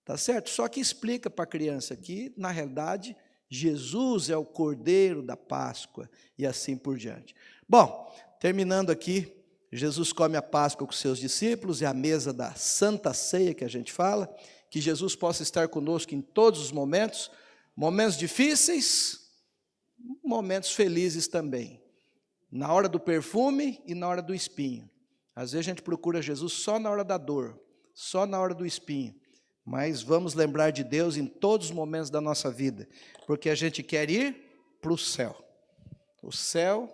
tá certo? Só que explica para a criança que, na realidade, Jesus é o Cordeiro da Páscoa e assim por diante. Bom, terminando aqui, Jesus come a Páscoa com seus discípulos, é a mesa da Santa Ceia que a gente fala, que Jesus possa estar conosco em todos os momentos, momentos difíceis, momentos felizes também. Na hora do perfume e na hora do espinho. Às vezes a gente procura Jesus só na hora da dor, só na hora do espinho. Mas vamos lembrar de Deus em todos os momentos da nossa vida, porque a gente quer ir para o céu. O céu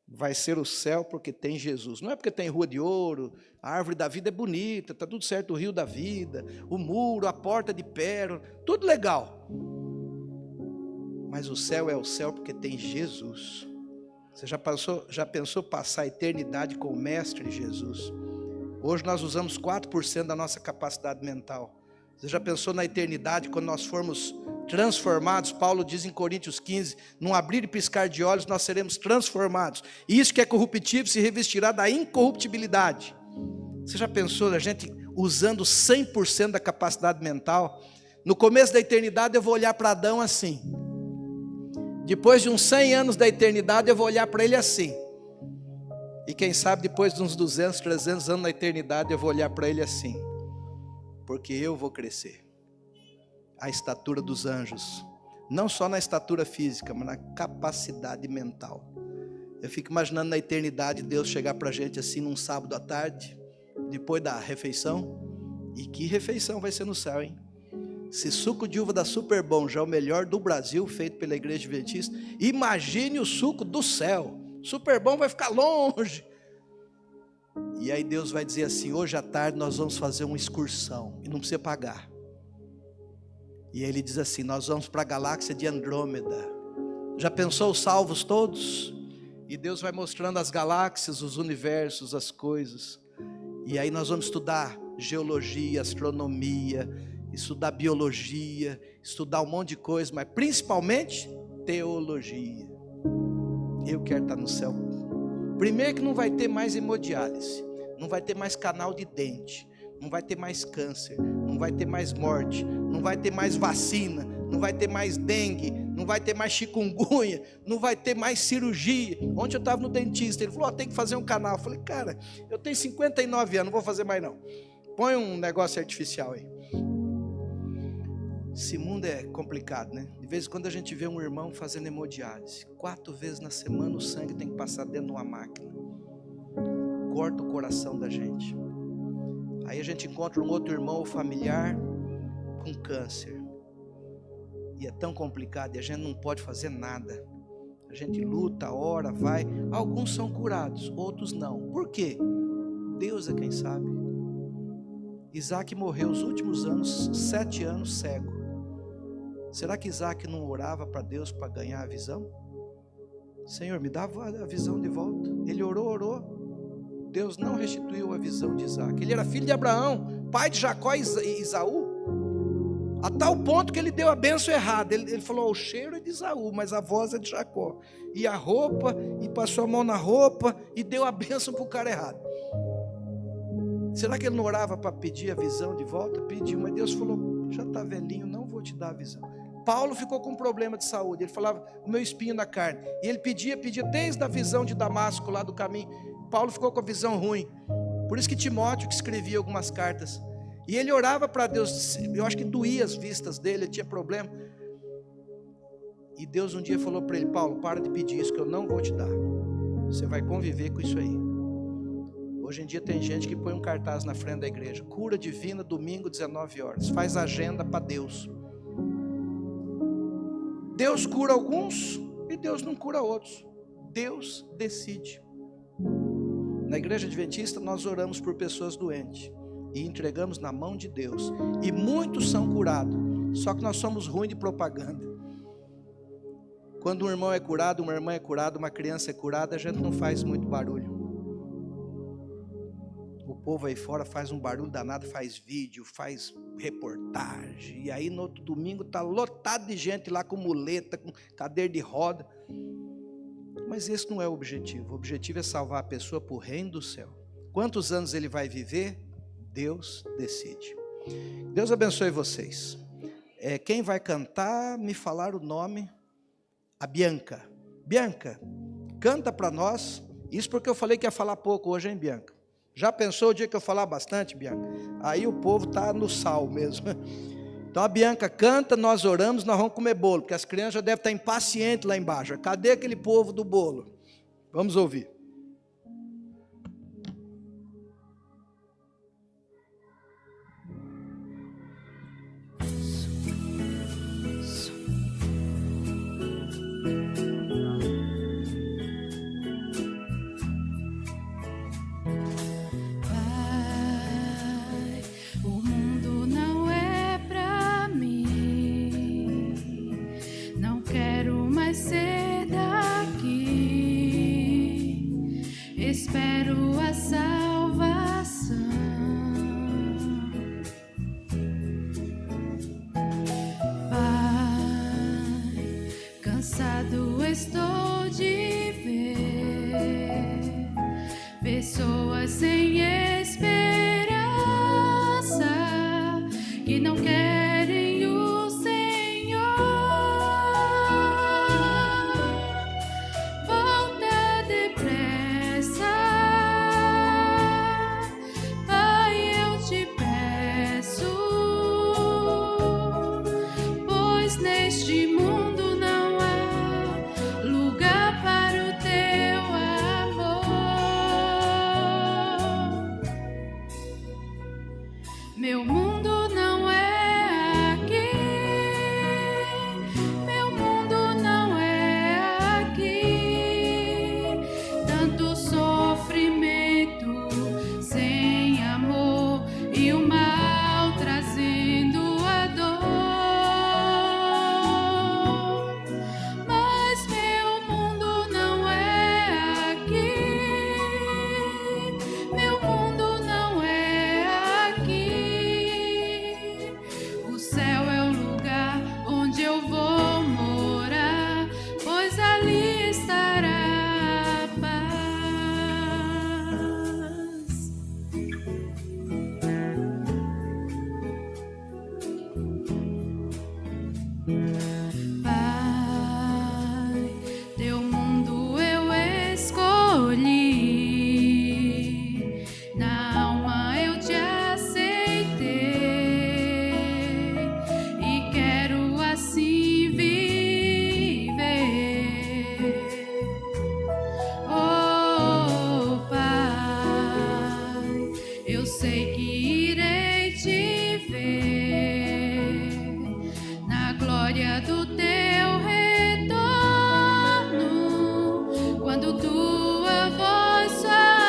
vai ser o céu porque tem Jesus. Não é porque tem rua de ouro, a árvore da vida é bonita, está tudo certo, o rio da vida, o muro, a porta de pérola, tudo legal. Mas o céu é o céu porque tem Jesus. Você já pensou passar a eternidade com o Mestre Jesus? Hoje nós usamos 4% da nossa capacidade mental. Você já pensou na eternidade, quando nós formos transformados? Paulo diz em Coríntios 15, num abrir e piscar de olhos nós seremos transformados. E isso que é corruptível se revestirá da incorruptibilidade. Você já pensou a gente usando 100% da capacidade mental? No começo da eternidade eu vou olhar para Adão assim. Depois de uns 100 anos da eternidade eu vou olhar para ele assim. E quem sabe depois de uns 200, 300 anos na eternidade eu vou olhar para ele assim. Porque eu vou crescer à estatura dos anjos, não só na estatura física, mas na capacidade mental. Eu fico imaginando na eternidade Deus chegar para a gente assim num sábado à tarde, depois da refeição. E que refeição vai ser no céu, hein? Se suco de uva da Super Bom já é o melhor do Brasil, feito pela Igreja Adventista, imagine o suco do céu. Super Bom vai ficar longe. E aí Deus vai dizer assim: hoje à tarde nós vamos fazer uma excursão, e não precisa pagar. E ele diz assim: nós vamos para a galáxia de Andrômeda. Já pensou os salvos todos? E Deus vai mostrando as galáxias, os universos, as coisas. E aí nós vamos estudar geologia, astronomia, estudar biologia, estudar um monte de coisa, mas principalmente teologia. Eu quero estar no céu. Primeiro que não vai ter mais hemodiálise, não vai ter mais canal de dente, não vai ter mais câncer, não vai ter mais morte, não vai ter mais vacina, não vai ter mais dengue, não vai ter mais chikungunya, não vai ter mais cirurgia. Ontem eu estava no dentista, ele falou: tem que fazer um canal. Eu falei: cara, eu tenho 59 anos, não vou fazer mais não. Põe um negócio artificial aí. Esse mundo é complicado, né? De vez em quando a gente vê um irmão fazendo hemodiálise. 4 vezes na semana o sangue tem que passar dentro de uma máquina. Corta o coração da gente. Aí a gente encontra um outro irmão ou familiar com câncer. E é tão complicado e a gente não pode fazer nada. A gente luta, ora, vai. Alguns são curados, outros não. Por quê? Deus é quem sabe. Isaac morreu os últimos anos, 7 anos cego. Será que Isaac não orava para Deus para ganhar a visão? Senhor, me dá a visão de volta. Ele orou. Deus não restituiu a visão de Isaac. Ele era filho de Abraão, pai de Jacó e Esaú. A tal ponto que ele deu a bênção errada. Ele falou: o cheiro é de Esaú, mas a voz é de Jacó. E a roupa, e passou a mão na roupa, e deu a bênção para o cara errado. Será que ele não orava para pedir a visão de volta? Pediu, mas Deus falou: já está velhinho, não vou te dar a visão. Paulo ficou com um problema de saúde. Ele falava: o meu espinho na carne. E ele pedia desde a visão de Damasco, lá do caminho. Paulo ficou com a visão ruim. Por isso que Timóteo que escrevia algumas cartas. E ele orava para Deus. Eu acho que doía as vistas dele, ele tinha problema. E Deus um dia falou para ele: Paulo, para de pedir isso que eu não vou te dar. Você vai conviver com isso aí. Hoje em dia tem gente que põe um cartaz na frente da igreja: cura divina, domingo, 19 horas. Faz agenda para Deus. Deus cura alguns e Deus não cura outros. Deus decide. Na igreja adventista nós oramos por pessoas doentes e entregamos na mão de Deus. E muitos são curados. Só que nós somos ruins de propaganda. Quando um irmão é curado, uma irmã é curada, uma criança é curada, a gente não faz muito barulho. O povo aí fora faz um barulho danado, faz vídeo, faz reportagem. E aí no outro domingo está lotado de gente lá com muleta, com cadeira de roda. Mas esse não é o objetivo. O objetivo é salvar a pessoa para o reino do céu. Quantos anos ele vai viver? Deus decide. Deus abençoe vocês. Quem vai cantar, me falar o nome? A Bianca. Bianca, canta para nós. Isso porque eu falei que ia falar pouco hoje, hein, Bianca? Já pensou o dia que eu falar bastante, Bianca? Aí o povo está no sal mesmo. Então a Bianca canta, nós oramos, nós vamos comer bolo, porque as crianças já devem estar impacientes lá embaixo. Cadê aquele povo do bolo? Vamos ouvir. Espero a salvação. Pai, cansado estou de ver pessoas sem esperança que não querem o Senhor. Volta depressa, Pai, eu te peço, pois neste mundo não há lugar para o teu amor. Meu mundo não é aqui. Pai, teu mundo eu escolhi, na alma eu te aceitei e quero assim viver. Oh, Pai, eu sei que irei te ver na glória do teu retorno, quando tua voz falar.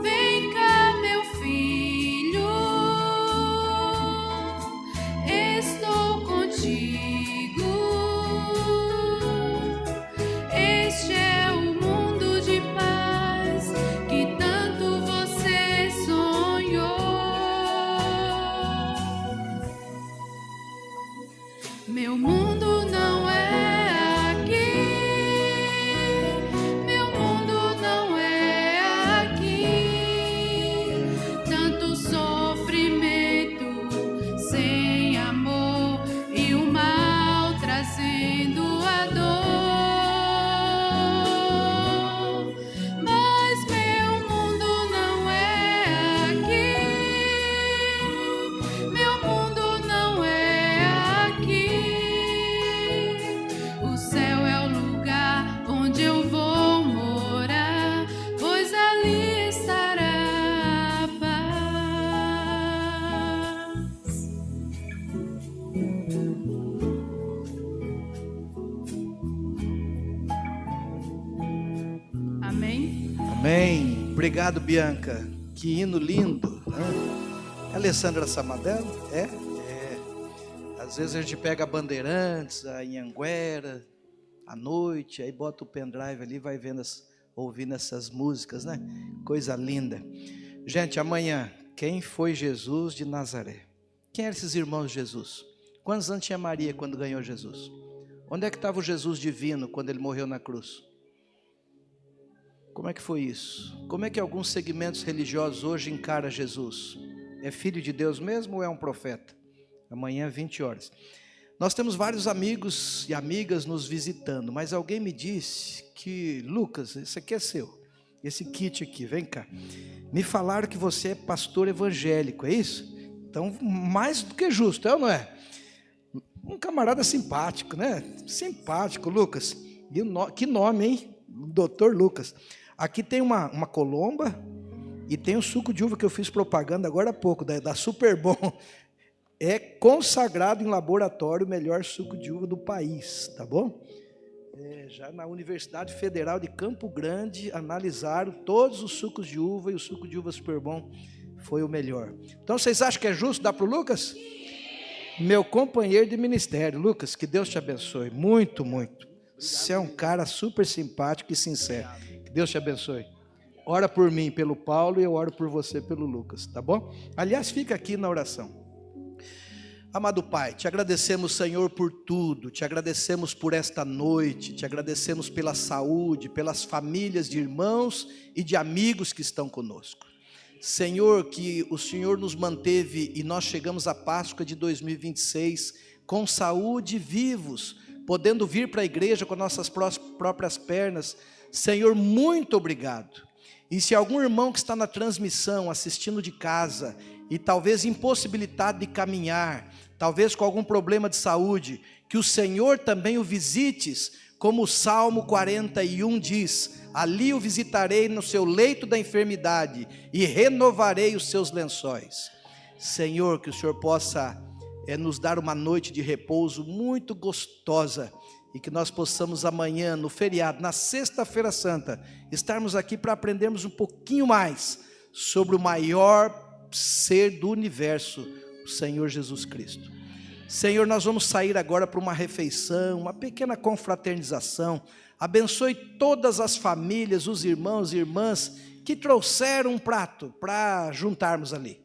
Vem cá, meu filho, estou contigo. Este é o mundo de paz que tanto você sonhou. Meu mundo não é aqui, meu mundo não é aqui. Tanto sofrimento sem amor e o mal trazendo a dor. Mas meu mundo não é aqui, meu mundo não é aqui. O céu é o lugar onde eu vou morar, pois ali estará a paz. Amém? Amém. Obrigado, Bianca. Que hino lindo, né? É Alessandra Samadelo? É? É. Às vezes a gente pega a Bandeirantes, a Anhanguera, à noite, aí bota o pendrive ali e vai vendo ouvindo essas músicas, né? Coisa linda. Gente, amanhã, quem foi Jesus de Nazaré? Quem eram esses irmãos de Jesus? Quantos anos tinha Maria quando ganhou Jesus? Onde é que estava o Jesus divino quando ele morreu na cruz? Como é que foi isso? Como é que alguns segmentos religiosos hoje encaram Jesus? É filho de Deus mesmo ou é um profeta? Amanhã, 20 horas. Nós temos vários amigos e amigas nos visitando, mas alguém me disse que, Lucas, esse aqui é seu, esse kit aqui, vem cá. Me falaram que você é pastor evangélico, é isso? Então, mais do que justo, é ou não é? Um camarada simpático, né? Simpático, Lucas. E que nome, hein? Doutor Lucas. Aqui tem uma colomba e tem o suco de uva que eu fiz propaganda agora há pouco, da Super Bom. É consagrado em laboratório o melhor suco de uva do país, tá bom? Já na Universidade Federal de Campo Grande, analisaram todos os sucos de uva e o suco de uva Super Bom foi o melhor. Então, vocês acham que é justo dar para o Lucas? Meu companheiro de ministério. Lucas, que Deus te abençoe. Muito, muito. Você é um cara super simpático e sincero. Que Deus te abençoe. Ora por mim, pelo Paulo, e eu oro por você, pelo Lucas, tá bom? Aliás, fica aqui na oração. Amado Pai, te agradecemos, Senhor, por tudo, te agradecemos por esta noite, te agradecemos pela saúde, pelas famílias de irmãos e de amigos que estão conosco. Senhor, que o Senhor nos manteve e nós chegamos à Páscoa de 2026 com saúde, vivos, podendo vir para a igreja com nossas próprias pernas. Senhor, muito obrigado. E se algum irmão que está na transmissão, assistindo de casa, e talvez impossibilitado de caminhar, talvez com algum problema de saúde, que o Senhor também o visites, como o Salmo 41 diz: ali o visitarei no seu leito da enfermidade e renovarei os seus lençóis. Senhor, que o Senhor possa nos dar uma noite de repouso muito gostosa, e que nós possamos amanhã, no feriado, na sexta-feira santa, estarmos aqui para aprendermos um pouquinho mais sobre o maior ser do universo, o Senhor Jesus Cristo. Senhor, nós vamos sair agora para uma refeição, uma pequena confraternização. Abençoe todas as famílias, os irmãos e irmãs que trouxeram um prato para juntarmos ali.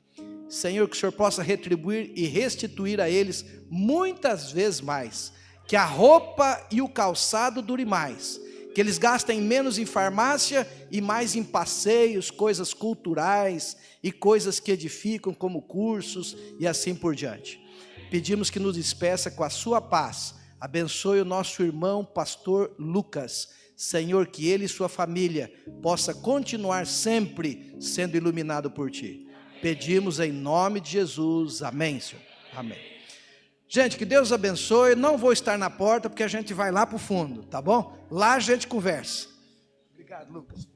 Senhor, que o Senhor possa retribuir e restituir a eles muitas vezes mais. Que a roupa e o calçado dure mais. Que que eles gastem menos em farmácia e mais em passeios, coisas culturais e coisas que edificam, como cursos e assim por diante. Pedimos que nos despeça com a sua paz. Abençoe o nosso irmão pastor Lucas. Senhor, que ele e sua família possa continuar sempre sendo iluminado por ti. Pedimos em nome de Jesus. Amém, Senhor. Amém. Gente, que Deus abençoe. Não vou estar na porta porque a gente vai lá para o fundo, tá bom? Lá a gente conversa. Obrigado, Lucas.